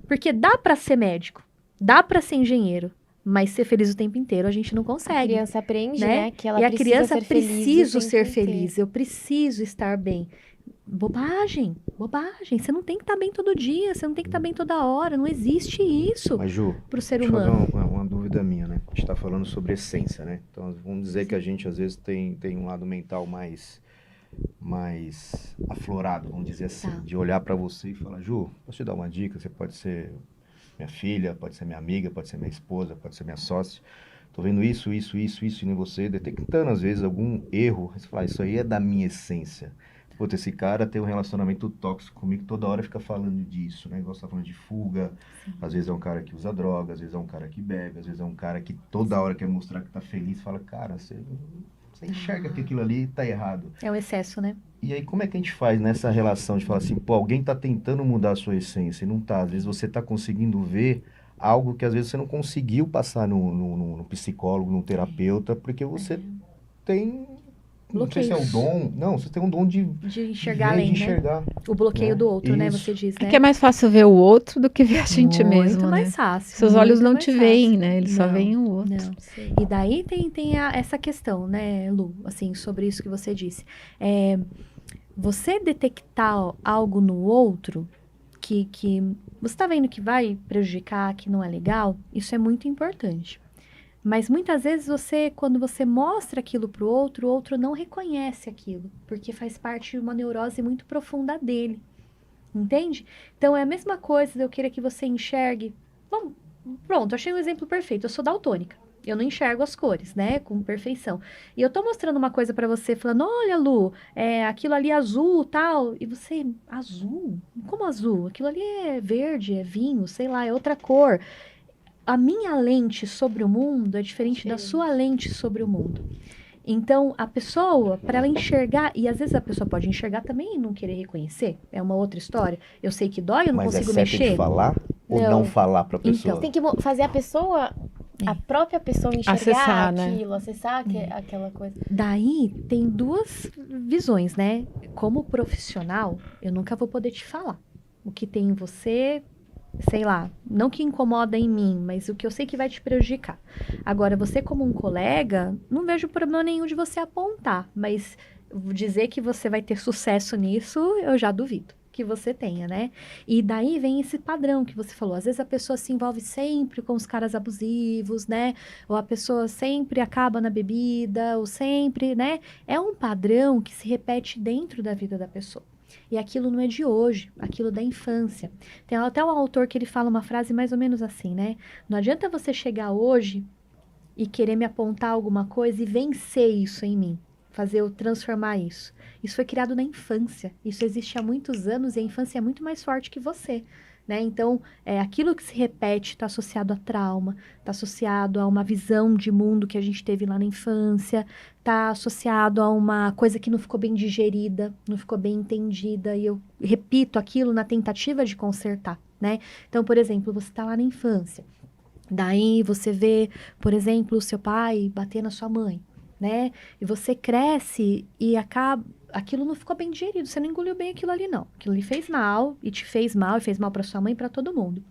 porque dá para ser médico, dá para ser engenheiro, mas ser feliz o tempo inteiro a gente não consegue. A criança aprende, né? Que ela e a criança ser feliz preciso ser feliz, eu preciso estar bem. Bobagem. Você não tem que estar bem todo dia, você não tem que estar bem toda hora, não existe isso. Mas, Ju, pro ser deixa eu humano. fazer uma dúvida minha, né? A gente tá falando sobre essência, né? Então, vamos dizer que a gente, às vezes, tem um lado mental mais aflorado, vamos dizer assim, de olhar pra você e falar, Ju, posso te dar uma dica? Você pode ser minha filha, pode ser minha amiga, pode ser minha esposa, pode ser minha sócia. Tô vendo isso em você, detectando às vezes algum erro. Você fala, isso aí é da minha essência. Puta, esse cara tem um relacionamento tóxico comigo, toda hora fica falando disso, né? Igual você tá falando de fuga. Às vezes é um cara que usa droga, às vezes é um cara que bebe, às vezes é um cara que toda hora quer mostrar que tá feliz. Fala, cara, você enxerga que aquilo ali tá errado. É um excesso, né? E aí, como é que a gente faz nessa relação de falar assim, pô, alguém tá tentando mudar a sua essência e não tá. Às vezes você tá conseguindo ver algo que às vezes você não conseguiu passar no psicólogo, no terapeuta, porque você tem... Não sei se é o dom... Não, você tem um dom de enxergar ver, além, de enxergar, né? O bloqueio do outro, né? Isso. Você diz, né? É que é mais fácil ver o outro do que ver a gente mesmo, Muito mais né? fácil. Seus olhos não muito te mais veem, fácil. né? Eles só veem o outro. Não. E daí tem essa questão, né, Lu? Assim, sobre isso que você disse. Você detectar algo no outro que você tá vendo que vai prejudicar, que não é legal, isso é muito importante. Mas muitas vezes quando você mostra aquilo pro outro, o outro não reconhece aquilo, porque faz parte de uma neurose muito profunda dele. Entende? Então é a mesma coisa de eu querer que você enxergue. Bom, pronto, achei um exemplo perfeito. Eu sou daltônica. Eu não enxergo as cores, né? Com perfeição. E eu tô mostrando uma coisa pra você, falando, olha, Lu, aquilo ali é azul, tal. E você, azul? Como azul? Aquilo ali é verde, é vinho, sei lá, é outra cor. A minha lente sobre o mundo é diferente da sua lente sobre o mundo. Então, a pessoa, para ela enxergar, e às vezes a pessoa pode enxergar também e não querer reconhecer, é uma outra história. Eu sei que dói, eu não consigo mexer. Mas é certo de falar ou não falar pra pessoa? Então, tem que fazer a pessoa, a própria pessoa enxergar acessar, aquilo, né? acessar aquela coisa. Daí, tem duas visões, né? Como profissional, eu nunca vou poder te falar. O que tem em você... sei lá, não que incomoda em mim, mas o que eu sei que vai te prejudicar. Agora, você como um colega, não vejo problema nenhum de você apontar, mas dizer que você vai ter sucesso nisso, eu já duvido que você tenha, né? E daí vem esse padrão que você falou. Às vezes a pessoa se envolve sempre com os caras abusivos, né? Ou a pessoa sempre acaba na bebida, ou sempre, né? É um padrão que se repete dentro da vida da pessoa. E aquilo não é de hoje, aquilo da infância. Tem até um autor que ele fala uma frase mais ou menos assim, né? Não adianta você chegar hoje e querer me apontar alguma coisa e vencer isso em mim. Fazer eu transformar isso. Isso foi criado na infância. Isso existe há muitos anos e a infância é muito mais forte que você. né? Então, aquilo que se repete está associado a trauma, está associado a uma visão de mundo que a gente teve lá na infância, está associado a uma coisa que não ficou bem digerida, não ficou bem entendida, e eu repito aquilo na tentativa de consertar, né? Então, por exemplo, você está lá na infância, daí você vê, por exemplo, o seu pai bater na sua mãe, né? E você cresce e aquilo não ficou bem digerido, você não engoliu bem aquilo ali, não. Aquilo lhe fez mal, e te fez mal, e fez mal para sua mãe e para todo mundo.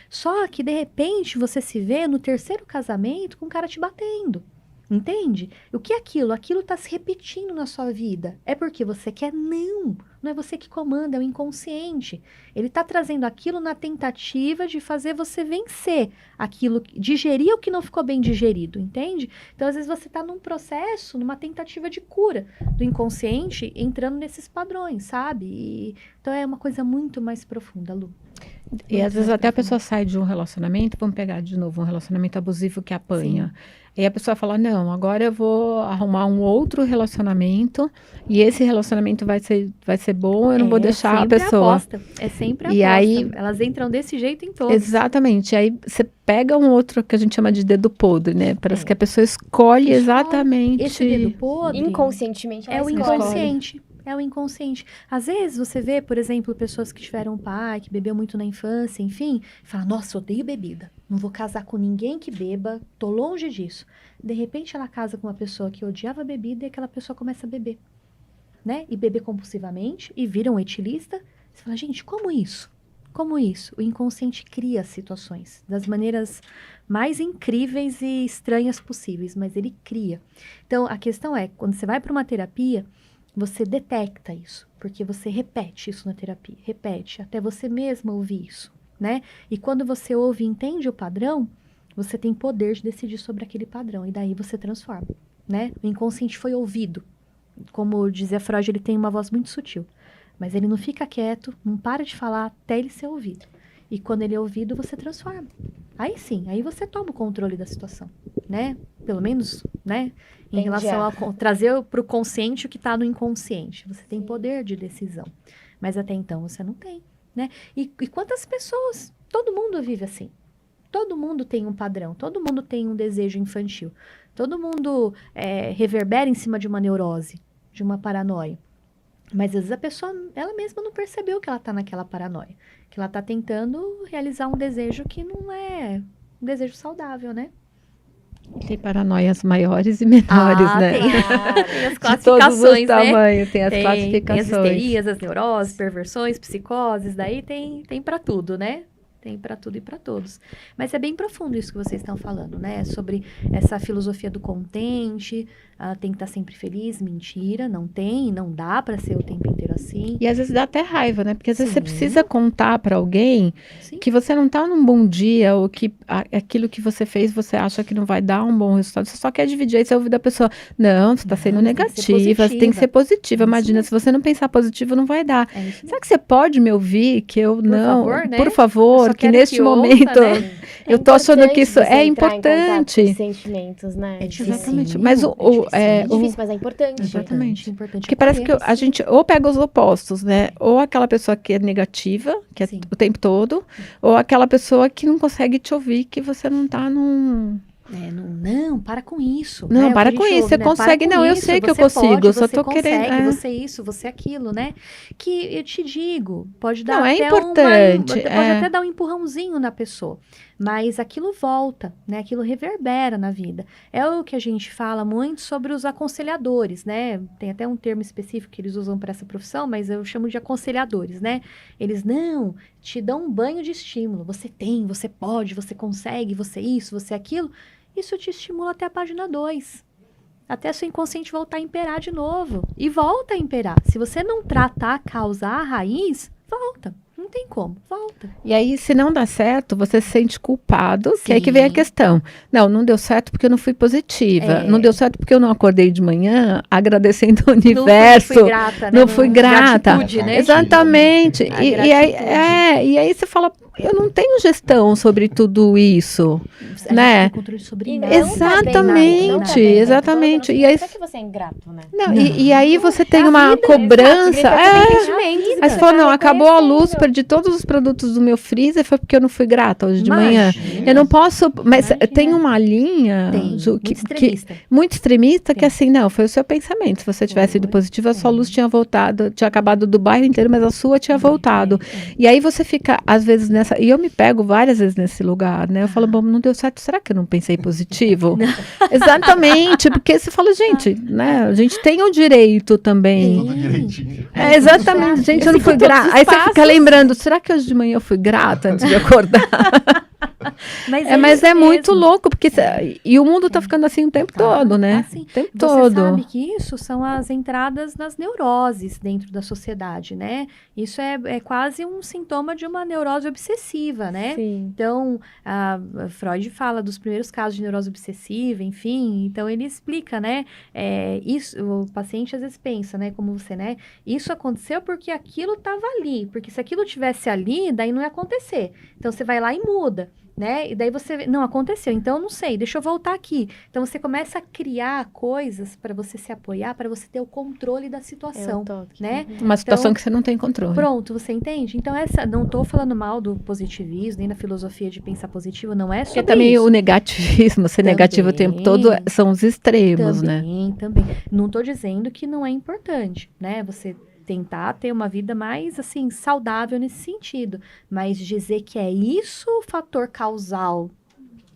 Só que, de repente, você se vê no terceiro casamento com o cara te batendo. Entende? O que é aquilo? Aquilo está se repetindo na sua vida. É porque você quer? Não. Não é você que comanda, é o inconsciente. Ele está trazendo aquilo na tentativa de fazer você vencer aquilo, digerir o que não ficou bem digerido, entende? Então, às vezes, você está num processo, numa tentativa de cura do inconsciente, entrando nesses padrões, sabe? Então, é uma coisa muito mais profunda, Lu. E às vezes até a pessoa sai de um relacionamento, vamos pegar de novo um relacionamento abusivo que apanha. Sim. E a pessoa fala, não, agora eu vou arrumar um outro relacionamento e esse relacionamento vai ser bom, eu não vou deixar a pessoa. É sempre a aposta. Aí, elas entram desse jeito em todos. Exatamente. Aí você pega um outro que a gente chama de dedo podre, né? Parece que a pessoa escolhe exatamente. Esse dedo podre. Inconscientemente. É o inconsciente. É o inconsciente. Às vezes você vê, por exemplo, pessoas que tiveram um pai, que bebeu muito na infância, enfim, e fala, nossa, odeio bebida. Não vou casar com ninguém que beba, tô longe disso. De repente ela casa com uma pessoa que odiava bebida e aquela pessoa começa a beber, né? E beber compulsivamente e vira um etilista. Você fala, gente, como isso? Como isso? O inconsciente cria situações das maneiras mais incríveis e estranhas possíveis, mas ele cria. Então, a questão é, quando você vai para uma terapia, você detecta isso, porque você repete isso na terapia, repete, até você mesma ouvir isso, né? E quando você ouve e entende o padrão, você tem poder de decidir sobre aquele padrão, e daí você transforma, né? O inconsciente foi ouvido. Como dizia Freud, ele tem uma voz muito sutil, mas ele não fica quieto, não para de falar até ele ser ouvido. E quando ele é ouvido, você transforma. Aí sim, aí você toma o controle da situação, né? Pelo menos, né? Em relação a trazer para o consciente o que está no inconsciente. Você tem poder de decisão. Mas até então você não tem, né? E quantas pessoas? Todo mundo vive assim. Todo mundo tem um padrão. Todo mundo tem um desejo infantil. Todo mundo reverbera em cima de uma neurose, de uma paranoia. Mas às vezes a pessoa, ela mesma não percebeu que ela está naquela paranoia. Que ela está tentando realizar um desejo que não é um desejo saudável, né? Tem paranoias maiores e menores, né? Tem as classificações, de todos os tamanhos, tem as classificações. Tem as histerias, as neuroses, perversões, psicoses, daí tem para tudo, né? Tem para tudo e para todos. Mas é bem profundo isso que vocês estão falando, né? Sobre essa filosofia do contente, tem que estar sempre feliz. Mentira, não tem, não dá para ser o tempo inteiro assim. E às vezes dá até raiva, né? Porque às vezes você precisa contar para alguém que você não tá num bom dia, ou que aquilo que você fez, você acha que não vai dar um bom resultado. Você só quer dividir, aí você ouve da pessoa, não, você tá sendo negativa, você tem que ser positiva. Imagina, se você não pensar positivo, não vai dar. Será que você pode me ouvir? Que eu por favor, que neste momento eu tô achando que isso é importante. Com sentimentos, né? É difícil. Exatamente. Mas é difícil, mas é importante. Exatamente. Porque parece que a gente ou pega os opostos, né? Ou aquela pessoa que é negativa, que é o tempo todo, ou aquela pessoa que não consegue te ouvir, que você não tá num... Não, para com isso. Não, para com isso, você consegue, não, eu sei que eu consigo, eu só tô querendo. Você isso, você aquilo, né? Que eu te digo, pode dar não, até é importante. Pode até dar um empurrãozinho na pessoa, mas aquilo volta, né? Aquilo reverbera na vida. É o que a gente fala muito sobre os aconselhadores, né? Tem até um termo específico que eles usam para essa profissão, mas eu chamo de aconselhadores, né? Eles te dão um banho de estímulo. Você tem, você pode, você consegue, você isso, você aquilo. Isso te estimula até a página 2. Até seu inconsciente voltar a imperar de novo. E volta a imperar. Se você não tratar a causa, a raiz, volta. Não tem como, volta. E aí, se não dá certo, você se sente culpado, que é aí que vem a questão. Não deu certo porque eu não fui positiva. Não deu certo porque eu não acordei de manhã agradecendo o universo. Não fui grata, né? Não fui grata. Gratitude, né? Exatamente. E aí você fala, eu não tenho gestão sobre tudo isso, né? Não tem controle sobre nada. Exatamente, exatamente. E aí, que você é ingrato, né? E aí você tem uma cobrança. Aí você falou, não, acabou a luz, perdi todos os produtos do meu freezer, foi porque eu não fui grata hoje de manhã. Eu não posso, mas tem uma linha muito extremista, que assim, não, foi o seu pensamento. Se você tivesse ido positivo, a sua luz tinha voltado, tinha acabado do bairro inteiro, mas a sua tinha voltado. E aí você fica, às vezes, nessa, e eu me pego várias vezes nesse lugar, né? Eu falo, bom, não deu certo, será que eu não pensei positivo? Exatamente, porque você fala, gente, né, a gente tem o direito também. Tudo direitinho. Exatamente, gente, eu não fui grata. Aí você fica lembrando, será que hoje de manhã eu fui grata antes de acordar? Mas é muito louco, porque e o mundo tá ficando assim o tempo todo, né? Assim, o tempo você todo. sabe que isso são as entradas das neuroses dentro da sociedade, né? Isso é quase um sintoma de uma neurose obsessiva, né? Sim. Então, Freud fala dos primeiros casos de neurose obsessiva, enfim, então ele explica, né? Isso, o paciente às vezes pensa, né? Como você, né? Isso aconteceu porque aquilo estava ali, porque se aquilo tivesse ali, daí não ia acontecer. Então, você vai lá e muda. Né? E daí você vê, não aconteceu, então eu não sei, deixa eu voltar aqui. Então você começa a criar coisas para você se apoiar, para você ter o controle da situação, né? Uma situação que você não tem controle. Pronto, você entende? Então não estou falando mal do positivismo, nem da filosofia de pensar positivo, não é sobre porque também isso. O negativismo, ser negativo o tempo todo, são os extremos, né? Também. Não estou dizendo que não é importante, né? Você tentar ter uma vida mais, assim, saudável nesse sentido. Mas dizer que é isso o fator causal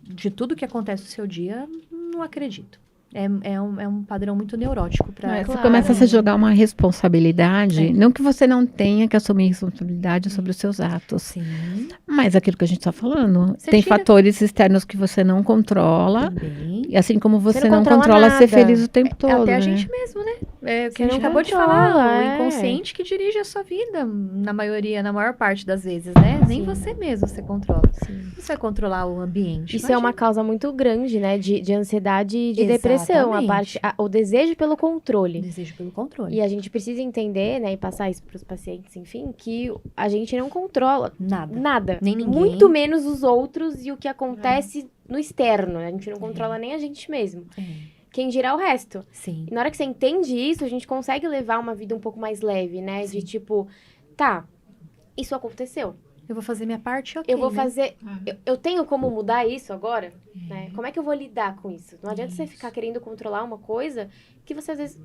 de tudo que acontece no seu dia, não acredito. É um padrão muito neurótico para. Você começa a se jogar uma responsabilidade, não que você não tenha que assumir responsabilidade sobre os seus atos. Sim. Mas aquilo que a gente está falando, tem fatores externos que você não controla, e assim como você não controla ser feliz o tempo todo. Até a gente mesmo, né? O que a gente acabou de falar, o inconsciente que dirige a sua vida, na maior parte das vezes, né? Nem você mesmo você controla. Você vai controlar o ambiente. Isso é uma causa muito grande, né? De ansiedade e de depressão. O desejo pelo controle. O desejo pelo controle. E a gente precisa entender, né? E passar isso para os pacientes, enfim, que a gente não controla nada. Nem ninguém. Muito menos os outros e o que acontece no externo. A gente não controla nem a gente mesmo. Quem dirá o resto. Sim. E na hora que você entende isso, a gente consegue levar uma vida um pouco mais leve, né? Sim. De tipo, tá, isso aconteceu. Eu vou fazer minha parte, ok. Eu vou fazer... Eu tenho como mudar isso agora? Né? Como é que eu vou lidar com isso? Não adianta você ficar querendo controlar uma coisa que você, às vezes,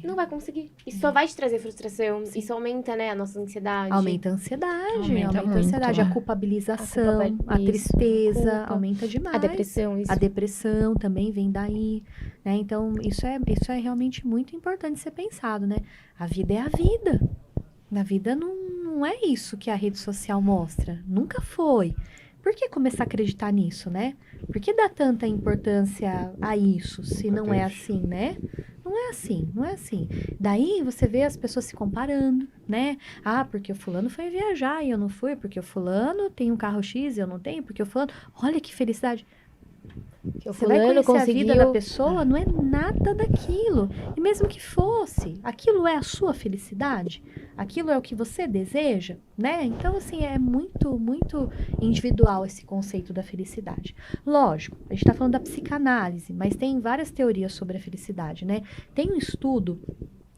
não vai conseguir. Isso só vai te trazer frustração. Sim. Isso aumenta, né, a nossa ansiedade. Aumenta a ansiedade. Aumenta a ansiedade. A culpabilização, a tristeza. Aumenta demais. A depressão, isso. A depressão também vem daí. Né? Então, isso é realmente muito importante ser pensado, né? A vida é a vida. Na vida não é isso que a rede social mostra. Nunca foi. Por que começar a acreditar nisso, né? Por que dar tanta importância a isso, se não é assim, né? Não é assim. Daí você vê as pessoas se comparando, né? Ah, porque o fulano foi viajar e eu não fui. Porque o fulano tem um carro X e eu não tenho. Porque o fulano... Olha que felicidade. Você vai conhecer a vida da pessoa, não é nada daquilo. E mesmo que fosse, aquilo é a sua felicidade? Aquilo é o que você deseja, né? Então, assim, é muito, muito individual esse conceito da felicidade. Lógico, a gente está falando da psicanálise, mas tem várias teorias sobre a felicidade, né? Tem um estudo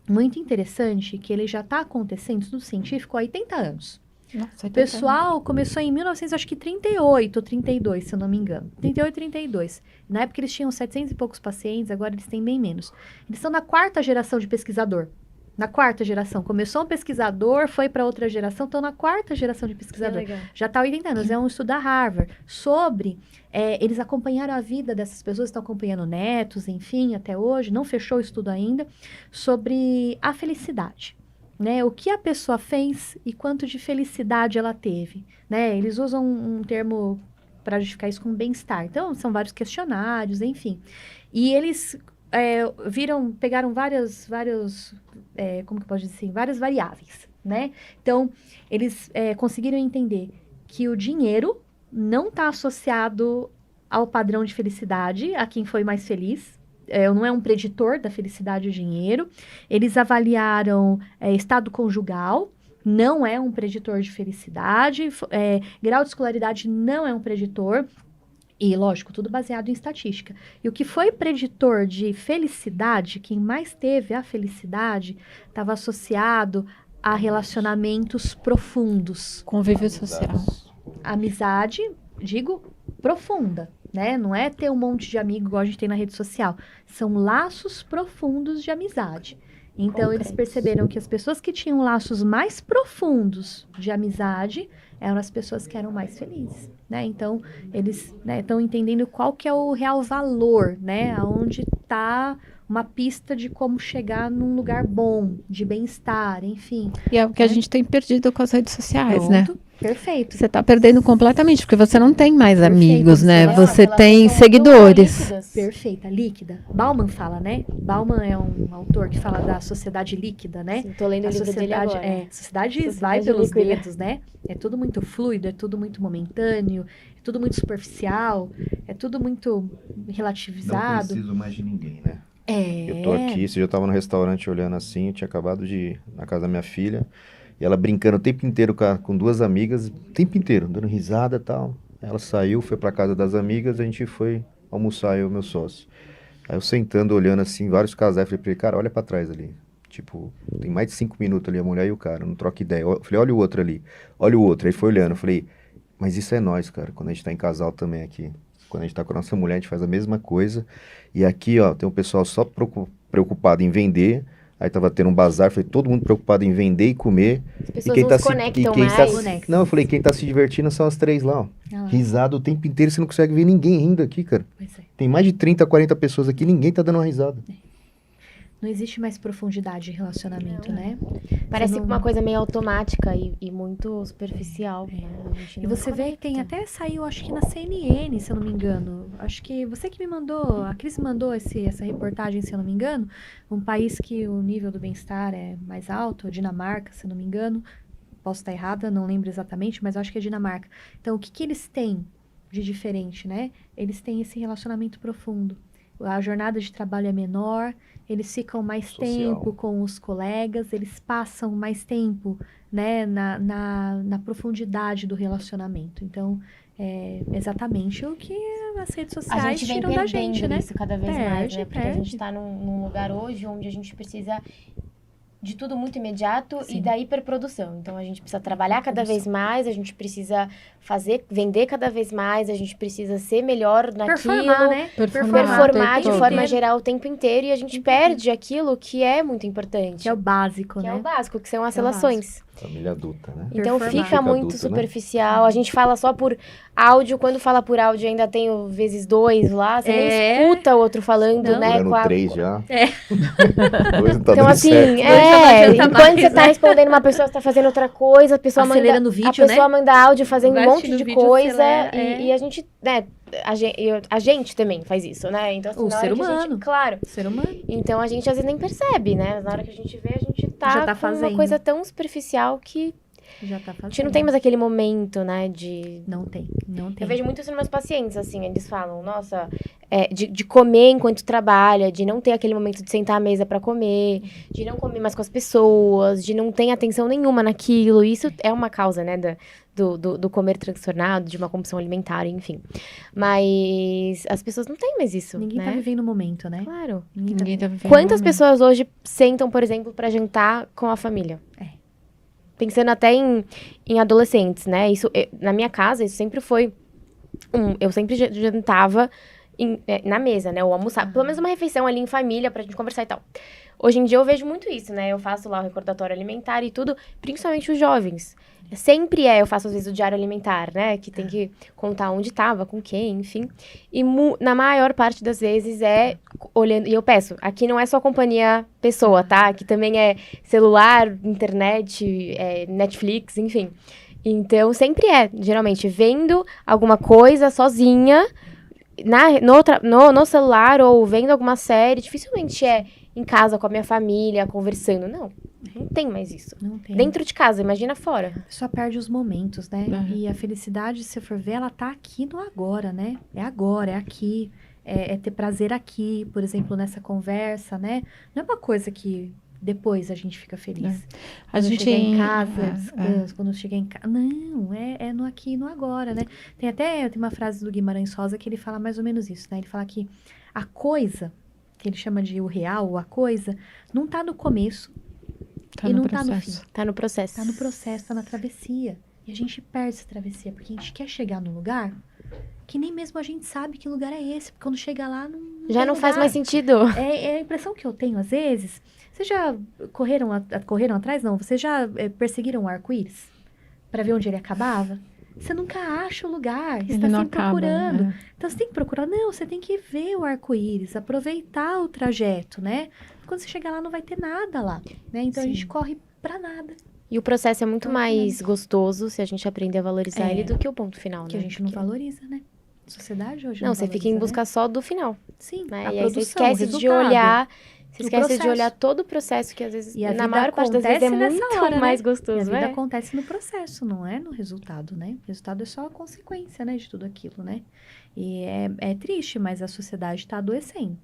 muito interessante que ele já está acontecendo, estudo científico, há 80 anos. Nossa, o pessoal começou em 1938 ou 32, se eu não me engano. 38, 32. Na época eles tinham 700 e poucos pacientes, agora eles têm bem menos. Eles são na 4ª geração de pesquisador. Na 4ª geração. Começou um pesquisador, foi para outra geração, estão na 4ª geração de pesquisador. Já está há 80 anos. É um estudo da Harvard sobre... eles acompanharam a vida dessas pessoas, estão acompanhando netos, enfim, até hoje. Não fechou o estudo ainda. Sobre a felicidade. Né, o que a pessoa fez e quanto de felicidade ela teve, né? Eles usam um termo para justificar isso como bem-estar. Então, são vários questionários, enfim. E eles pegaram várias como que eu posso dizer assim? Várias variáveis, né? Então, eles conseguiram entender que o dinheiro não está associado ao padrão de felicidade, a quem foi mais feliz. Não é um preditor da felicidade o dinheiro. Eles avaliaram estado conjugal, não é um preditor de felicidade. Grau de escolaridade não é um preditor. E, lógico, tudo baseado em estatística. E o que foi preditor de felicidade, quem mais teve a felicidade, estava associado a relacionamentos profundos. Convívio social. Amizade, digo, profunda, né? Não é ter um monte de amigo igual a gente tem na rede social. São laços profundos de amizade. Então, eles perceberam que as pessoas que tinham laços mais profundos de amizade eram as pessoas que eram mais felizes, né? Então, eles estão entendendo qual que é o real valor, né? Aonde está uma pista de como chegar num lugar bom, de bem-estar, enfim. E é o que a gente tem perdido com as redes sociais, né? Perfeito. Você tá perdendo completamente, porque você não tem mais Perfeito, amigos, né? Nossa, Você elas tem são seguidores. líquidas. Perfeita, líquida. Bauman fala, né? Bauman é um autor que fala da sociedade líquida, né? Sim, tô lendo o A livro dele sociedade, agora. a sociedade vai Sociedade pelos líquida. dedos, né? É tudo muito fluido, é tudo muito momentâneo, é tudo muito superficial, é tudo muito Não relativizado. preciso mais de ninguém, né? É. Eu tô aqui, esse dia eu tava no restaurante olhando assim, eu tinha acabado de ir na casa da minha filha, e ela brincando o tempo inteiro com duas amigas, o tempo inteiro, dando risada e tal. Ela saiu, foi pra casa das amigas, a gente foi almoçar, eu e meu sócio. Aí eu sentando, olhando assim, vários casais, falei pra ele, cara, olha pra trás ali. Tipo, tem mais de 5 minutos ali, a mulher e o cara, não troca ideia. Eu falei, olha o outro ali, olha o outro. Aí foi olhando, eu falei, mas isso é nós, cara, quando a gente tá em casal também aqui. Quando a gente tá com a nossa mulher, a gente faz a mesma coisa. E aqui, ó, tem um pessoal só preocupado em vender. Aí tava tendo um bazar, foi todo mundo preocupado em vender e comer. As E pessoas quem não tá se se, conectam quem mais. Conectam. Não, eu falei, quem tá se divertindo são as três lá, ó. Ah lá. Risada o tempo inteiro, você não consegue ver ninguém rindo aqui, cara. Pois é. Tem mais de 30, 40 pessoas aqui, ninguém tá dando uma risada. Não existe mais profundidade de relacionamento, né? Parece Você não- uma coisa meio automática e muito superficial. né? A gente E não você vê que tem conecta. até saiu, acho que na CNN, se eu não me engano. Acho que você que me mandou, a Cris me mandou essa reportagem, se eu não me engano. Um país que o nível do bem-estar é mais alto, a Dinamarca, se eu não me engano. Posso estar errada, não lembro exatamente, mas acho que é Dinamarca. Então, o que eles têm de diferente, né? Eles têm esse relacionamento profundo. A jornada de trabalho é menor, eles ficam mais Social. tempo com os colegas, eles passam mais tempo, né, na profundidade do relacionamento. Então, é exatamente o que as redes A sociais gente vem tiram da perdendo gente, né? isso cada vez mais, Perde, né? Porque a gente tá num lugar hoje onde a gente precisa de tudo muito imediato Sim. e da hiperprodução. Então, a gente precisa trabalhar cada vez mais, a gente precisa vender cada vez mais, a gente precisa ser melhor naquilo. Performar, né? Performar de tempo forma inteiro. geral o tempo inteiro e a gente perde aquilo que é muito importante. Que é o básico, Que né? é o básico, que são as Que é o relações. Família adulta, né? Então Performar. fica Fica muito adulto, né? superficial. A gente fala só por áudio. Quando fala por áudio, ainda tem o vezes 2 lá. Você nem escuta o outro falando, Não. né? Procurando 3 já. É. Dois não tá Então, dando assim, certo. Dois já não adianta enquanto mais, você tá né? respondendo uma pessoa, você tá fazendo outra coisa, a pessoa Acelerando manda, o vídeo, a pessoa né? manda áudio fazendo Vai um monte assistindo de o vídeo, coisa. acelera, E a gente, né, a gente também faz isso, né? Então, assim, O na ser hora que a gente, humano. claro. Ser humano. Então, a gente às vezes nem percebe, né? Na hora que a gente vê, a gente Já tá com fazendo. uma coisa tão superficial que Já tá fazendo. a gente não tem mais aquele momento, né, de... Não tem. Eu vejo muito isso nos meus pacientes, assim, eles falam, nossa, de comer enquanto trabalha, de não ter aquele momento de sentar à mesa pra comer, de não comer mais com as pessoas, de não ter atenção nenhuma naquilo. Isso é uma causa, né, do comer transtornado, de uma compulsão alimentar, enfim. Mas as pessoas não têm mais isso, Ninguém né? tá vivendo o momento, né? Claro. Ninguém tá vivendo Quantas o momento. pessoas hoje sentam, por exemplo, pra jantar com a família? Pensando até em adolescentes, né? Isso, na minha casa, isso sempre foi... eu sempre jantava na mesa, né? Ou almoçar. Pelo menos uma refeição ali em família pra gente conversar e tal. Hoje em dia eu vejo muito isso, né? Eu faço lá o recordatório alimentar e tudo, principalmente os jovens. Sempre eu faço às vezes o diário alimentar, né? Que tem que contar onde tava, com quem, enfim. E na maior parte das vezes olhando... E eu peço, aqui não é só companhia pessoa, tá? Aqui também é celular, internet, Netflix, enfim. Então, sempre geralmente, vendo alguma coisa sozinha no celular ou vendo alguma série. Dificilmente em casa com a minha família, conversando. Não tem mais isso. Não tem. Dentro de casa, imagina fora. A pessoa perde os momentos, né? Uhum. E a felicidade, se você for ver, ela tá aqui no agora, né? É agora, é aqui. É ter prazer aqui, por exemplo, nessa conversa, né? Não é uma coisa que depois a gente fica feliz. A Quando gente chegar em casa, descanso. Quando chegar em casa... Não, é no aqui e no agora, né? Tem uma frase do Guimarães Rosa que ele fala mais ou menos isso, né? Ele fala que a coisa, que ele chama de o real, ou a coisa, não tá no começo e não tá no fim. Tá no processo. Tá no processo, tá na travessia. E a gente perde essa travessia, porque a gente quer chegar num lugar que nem mesmo a gente sabe que lugar é esse. Porque quando chega lá, não já tem não faz lugar. mais sentido. É a impressão que eu tenho, às vezes. Vocês já correram atrás? Não. Vocês já perseguiram o arco-íris? Pra ver onde ele acabava? Você nunca acha o lugar. Você tá sempre procurando. Então, você tem que procurar. Não, você tem que ver o arco-íris. Aproveitar o trajeto, né? Quando você chegar lá, não vai ter nada lá, né? Então, a gente corre pra nada. E o processo é muito mais gostoso se a gente aprender a valorizar ele do que o ponto final, que né? a gente não valoriza, né? A sociedade hoje não você fica em busca só do final. Sim, né? a E produção, aí você esquece de olhar... Você esquece de olhar todo o processo, que às vezes, na maior parte das vezes, é muito mais gostoso. E a vida acontece no processo, não é no resultado, né? O resultado é só a consequência, né, de tudo aquilo, né? E é triste, mas a sociedade está adoecendo.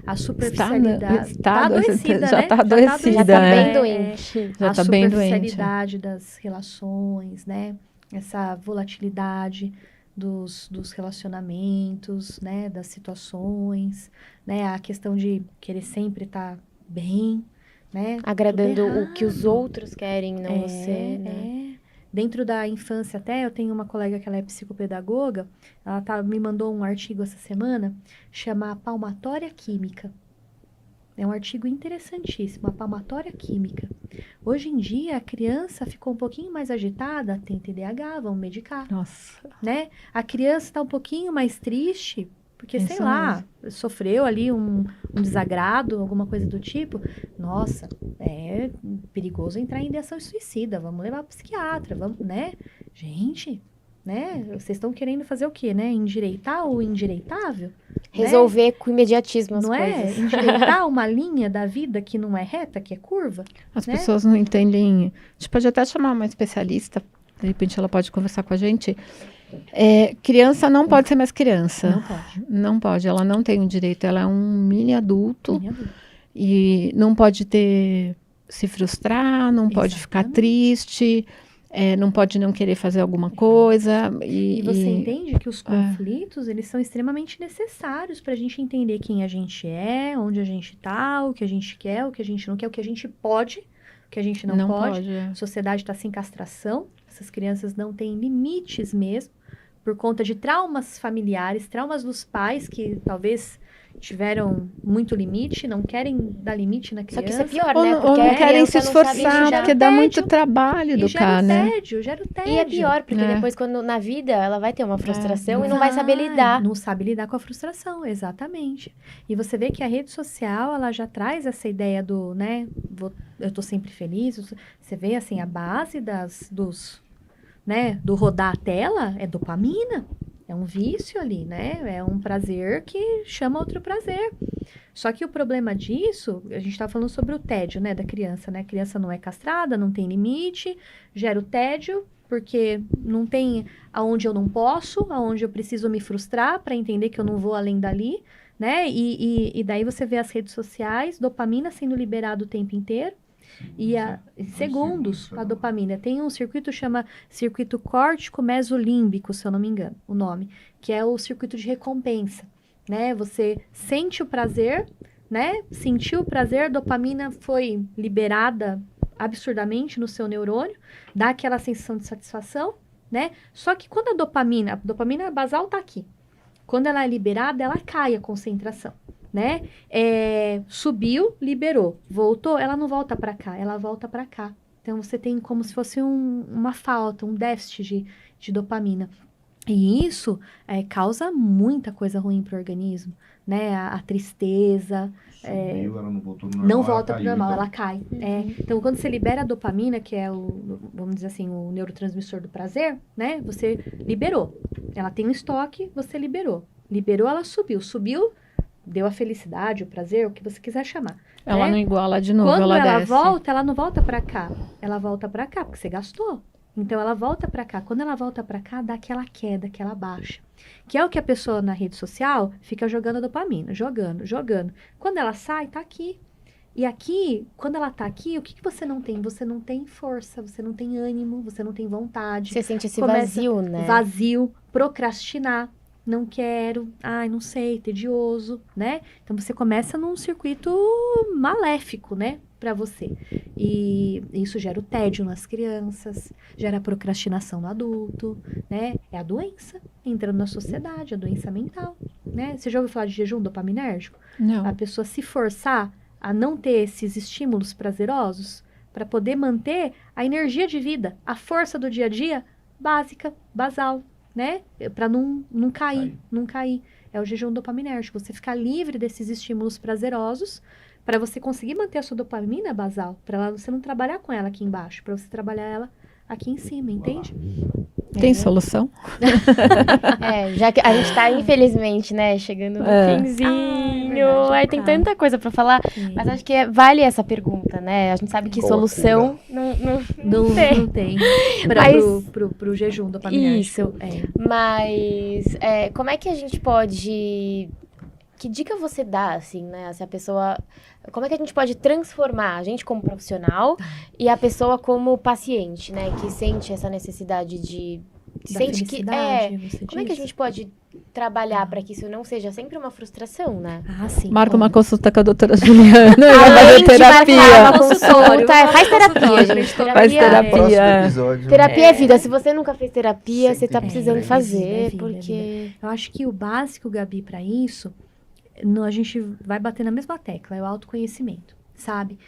A superficialidade... Está adoecida, né? Tá adoecida, já tá bem doente. Já a tá bem doente. A superficialidade das relações, né? Essa volatilidade dos relacionamentos, né, das situações, né, a questão de querer sempre estar bem, né, agradando o que os outros querem, não você, né? Dentro da infância até, eu tenho uma colega que ela é psicopedagoga, ela me mandou um artigo essa semana, chama Palmatória Química. É um artigo interessantíssimo, a palmatória química. Hoje em dia, a criança ficou um pouquinho mais agitada, tem TDAH, vamos medicar. Nossa. Né? A criança está um pouquinho mais triste, porque, sei lá, sofreu ali um desagrado, alguma coisa do tipo. Nossa, é perigoso entrar em ideação suicida, vamos levar para o psiquiatra, vamos, né? Gente, né? Vocês estão querendo fazer o quê, né? Endireitar o indireitável? Resolver com imediatismo as não coisas. É? Endireitar uma linha da vida que não é reta, que é curva. As pessoas não entendem. A gente pode até chamar uma especialista, de repente ela pode conversar com a gente. Criança não pode ser mais criança. Não pode. Não pode, ela não tem o direito, ela é um mini adulto. E não pode se frustrar, não pode ficar triste. Não pode não querer fazer alguma coisa. E você entende que os conflitos, eles são extremamente necessários para a gente entender quem a gente é, onde a gente está, o que a gente quer, o que a gente não quer, o que a gente pode, o que a gente não pode. A sociedade está sem castração, essas crianças não têm limites mesmo, por conta de traumas familiares, traumas dos pais que talvez tiveram muito limite, não querem dar limite na criança. Só que isso é pior, né? Ou não querem se esforçar, porque dá muito trabalho educar, né? Gera o tédio. E é pior, porque depois, quando na vida, ela vai ter uma frustração e não vai saber lidar. Não sabe lidar com a frustração, exatamente. E você vê que a rede social, ela já traz essa ideia do, né, eu tô sempre feliz. Você vê, assim, a base do rodar a tela é dopamina. É um vício ali, né? É um prazer que chama outro prazer. Só que o problema disso, a gente tá falando sobre o tédio, né, da criança, né? A criança não é castrada, não tem limite, gera o tédio, porque não tem aonde eu não posso, aonde eu preciso me frustrar para entender que eu não vou além dali, né? E daí você vê as redes sociais, dopamina sendo liberada o tempo inteiro. E segundos a dopamina. Tem um circuito, chama circuito córtico mesolímbico, se eu não me engano, o nome, que é o circuito de recompensa, né? Você sente o prazer, né? Sentiu o prazer, a dopamina foi liberada absurdamente no seu neurônio, dá aquela sensação de satisfação, né? Só que quando a dopamina basal tá aqui. Quando ela é liberada, ela cai a concentração. Né? Subiu, liberou, voltou, ela não volta para cá, ela volta para cá. Então você tem como se fosse uma falta, um déficit de dopamina. E isso causa muita coisa ruim para o organismo, né? A tristeza. Subiu, ela não voltou no normal. Não volta para o normal, ela cai. Então, quando você libera a dopamina, que é vamos dizer assim, o neurotransmissor do prazer, né? Você liberou. Ela tem um estoque, você liberou. Liberou, ela subiu. Subiu, deu a felicidade, o prazer, o que você quiser chamar. Ela não iguala de novo, quando ela desce. volta, ela não volta pra cá. Ela volta pra cá, porque você gastou. Então, ela volta pra cá. Quando ela volta pra cá, dá aquela queda, aquela baixa. Que é o que a pessoa na rede social fica jogando a dopamina. Jogando. Quando ela sai, tá aqui. E aqui, quando ela tá aqui, o que você não tem? Você não tem força, você não tem ânimo, você não tem vontade. Você sente esse vazio, né? Vazio, procrastinar. Não quero, não sei, tedioso, né? Então, você começa num circuito maléfico, né? para você. E isso gera o tédio nas crianças, gera a procrastinação no adulto, né? É a doença entrando na sociedade, a doença mental, né? Você já ouviu falar de jejum dopaminérgico? Não. A pessoa se forçar a não ter esses estímulos prazerosos para poder manter a energia de vida, a força do dia a dia básica, basal, né? Para não cair. É o jejum dopaminérgico. Você ficar livre desses estímulos prazerosos para você conseguir manter a sua dopamina basal, para você não trabalhar com ela aqui embaixo, para você trabalhar ela aqui em cima, entende? Tem solução? Já que a gente tá, infelizmente, né, chegando no finzinho. Verdade, Aí tem tanta coisa pra falar, Sim. mas acho que vale essa pergunta, né? A gente sabe que solução não tem. Não tem. Pro jejum dopaminérgico. Isso. Mas como é que a gente pode... Que dica você dá, assim, né? Se a pessoa... Como é que a gente pode transformar a gente como profissional e a pessoa como paciente, né? Que sente essa necessidade de... Sente que... Como é que a gente pode trabalhar para que isso não seja sempre uma frustração, né? Sim. Marca uma consulta com a doutora Juliana. Além de terapia. marcar uma consulta, faz terapia, gente. Faz terapia. Próximo episódio. Terapia é vida. Se você nunca fez terapia, você tá Sempre precisando é fazer, vida, porque... Eu acho que o básico, Gabi, para isso, a gente vai bater na mesma tecla, é o autoconhecimento, sabe?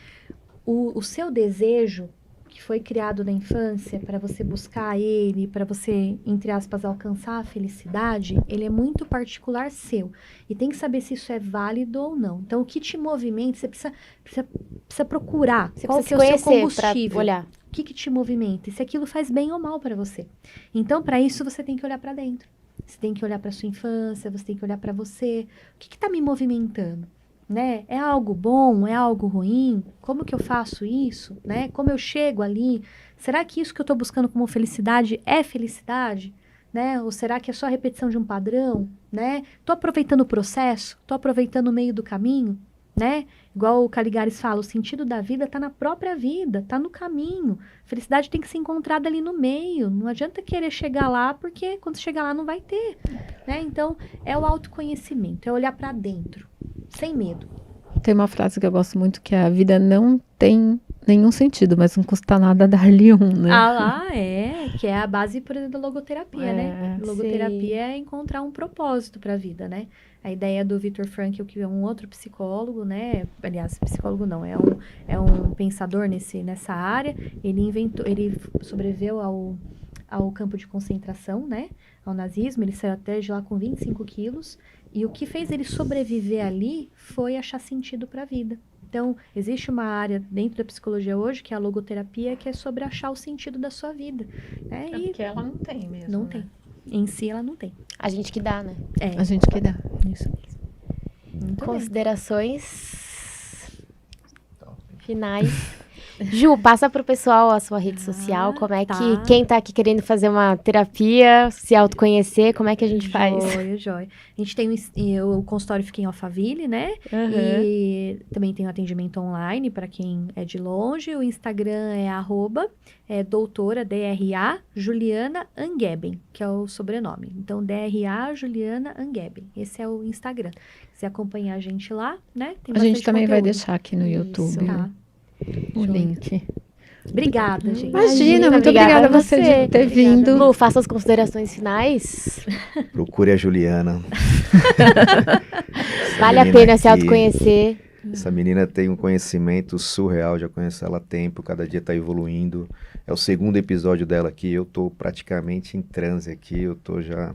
O seu desejo, que foi criado na infância para você buscar ele, para você, entre aspas, alcançar a felicidade, ele é muito particular seu. E tem que saber se isso é válido ou não. Então, o que te movimenta, você precisa procurar Você qual precisa que é o se seu conhecer pra combustível. olhar. O que te movimenta? E se aquilo faz bem ou mal para você. Então, para isso, você tem que olhar para dentro. Você tem que olhar para sua infância, você tem que olhar para você. O que está me movimentando? Né? É algo bom? É algo ruim? Como que eu faço isso? Né? Como eu chego ali? Será que isso que eu estou buscando como felicidade é felicidade? Né? Ou será que é só a repetição de um padrão? Né? Tô aproveitando o processo? Tô aproveitando o meio do caminho? Né? Igual o Caligares fala, o sentido da vida está na própria vida, está no caminho. Felicidade tem que ser encontrada ali no meio. Não adianta querer chegar lá, porque quando chegar lá não vai ter. Né? Então, é o autoconhecimento, é olhar para dentro, sem medo. Tem uma frase que eu gosto muito, que é: a vida não tem nenhum sentido, mas não custa nada dar-lhe um, né? Que é a base, por exemplo, da logoterapia, né? Logoterapia é encontrar um propósito para a vida, né? A ideia do Viktor Frankl, que é um outro psicólogo, né? Aliás, psicólogo não, é um pensador nessa área. Ele sobreviveu ao campo de concentração, né? Ao nazismo, ele saiu até de lá com 25 quilos. E o que fez ele sobreviver ali foi achar sentido para a vida. Então, existe uma área dentro da psicologia hoje, que é a logoterapia, que é sobre achar o sentido da sua vida. Né? Porque ela não tem mesmo. Não tem. Em si, ela não tem. A gente que dá, né? A gente que dá. Isso mesmo. Muito Considerações finais. Ju, passa pro pessoal a sua rede social, como é que, quem tá aqui querendo fazer uma terapia, se autoconhecer, como é que a gente faz? Joia. A gente tem o consultório fica em Alphaville, né? E também tem o atendimento online para quem é de longe. O Instagram é doutora, DRA, Juliana Angeben, que é o sobrenome. Então, DRA, Juliana Angeben. Esse é o Instagram. Se acompanhar a gente lá, né? Tem a gente também vai conteúdo. deixar aqui no YouTube. Tá. O link. Obrigada, gente. Imagina, muito obrigada a você de ter vindo. Lu, faça as considerações finais. Procure a Juliana. Vale a pena se autoconhecer. Essa menina tem um conhecimento surreal, já conheço ela há tempo, cada dia está evoluindo. É o segundo episódio dela aqui, eu estou praticamente em transe aqui, eu estou já,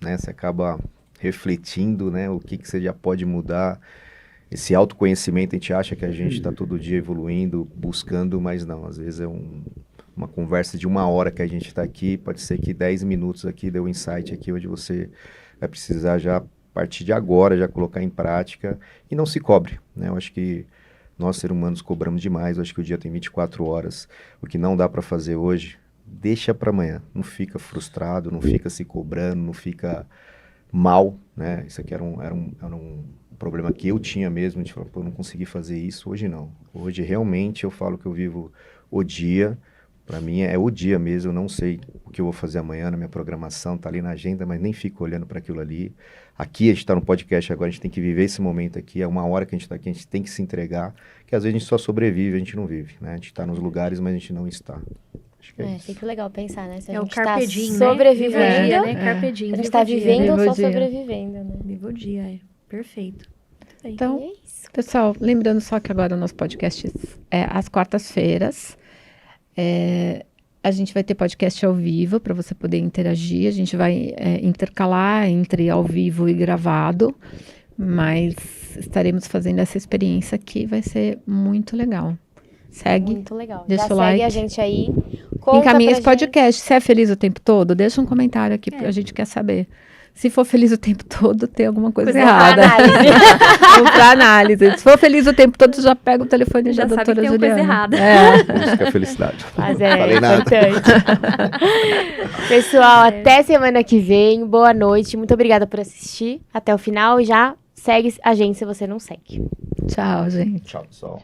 né, você acaba refletindo, né, o que você já pode mudar. Esse autoconhecimento, a gente acha que a gente está todo dia evoluindo, buscando, mas não. Às vezes é uma conversa de 1 hora que a gente está aqui, pode ser que 10 minutos aqui deu um insight aqui, onde você vai precisar já, a partir de agora, já colocar em prática e não se cobre, né? Eu acho que nós, seres humanos, cobramos demais, eu acho que o dia tem 24 horas, o que não dá para fazer hoje, deixa para amanhã. Não fica frustrado, não fica se cobrando, não fica mal, né? Isso aqui era um problema que eu tinha mesmo, de falar, pô, eu não consegui fazer isso, hoje não. Hoje realmente eu falo que eu vivo o dia Para mim é o dia mesmo, eu não sei o que eu vou fazer amanhã na minha programação, tá ali na agenda, mas nem fico olhando para aquilo ali. Aqui a gente está no podcast agora, a gente tem que viver esse momento aqui, é uma hora que a gente está aqui, a gente tem que se entregar, que às vezes a gente só sobrevive, a gente não vive, né? A gente está nos lugares, mas a gente não está. Acho que é isso. Fica legal pensar, né? Se a É o gente carpe tá diem, né? sobrevivendo, Viva o dia, né? Carpe diem. a gente viva tá o dia. vivendo ou Viva só o dia. sobrevivendo, né? Viva o dia, é. Perfeito. Muito bem. Então, E é isso. pessoal, lembrando só que agora o nosso podcast é às quartas-feiras. A gente vai ter podcast ao vivo para você poder interagir. A gente vai intercalar entre ao vivo e gravado, mas estaremos fazendo essa experiência aqui, vai ser muito legal. Segue, Muito legal. deixa Já o segue like. a gente aí. Conta encaminha pra esse podcast. Se é feliz o tempo todo, deixa um comentário aqui, porque a gente quer saber. Se for feliz o tempo todo, tem alguma coisa errada. Vamos pra análise. Se for feliz o tempo todo, já pega o telefone Já da sabe que doutora tem uma coisa Juliana. errada. Isso que é felicidade. Mas é Falei nada. importante. Pessoal, até semana que vem. Boa noite. Muito obrigada por assistir até o final. E já segue a gente se você não segue. Tchau, gente. Tchau, pessoal.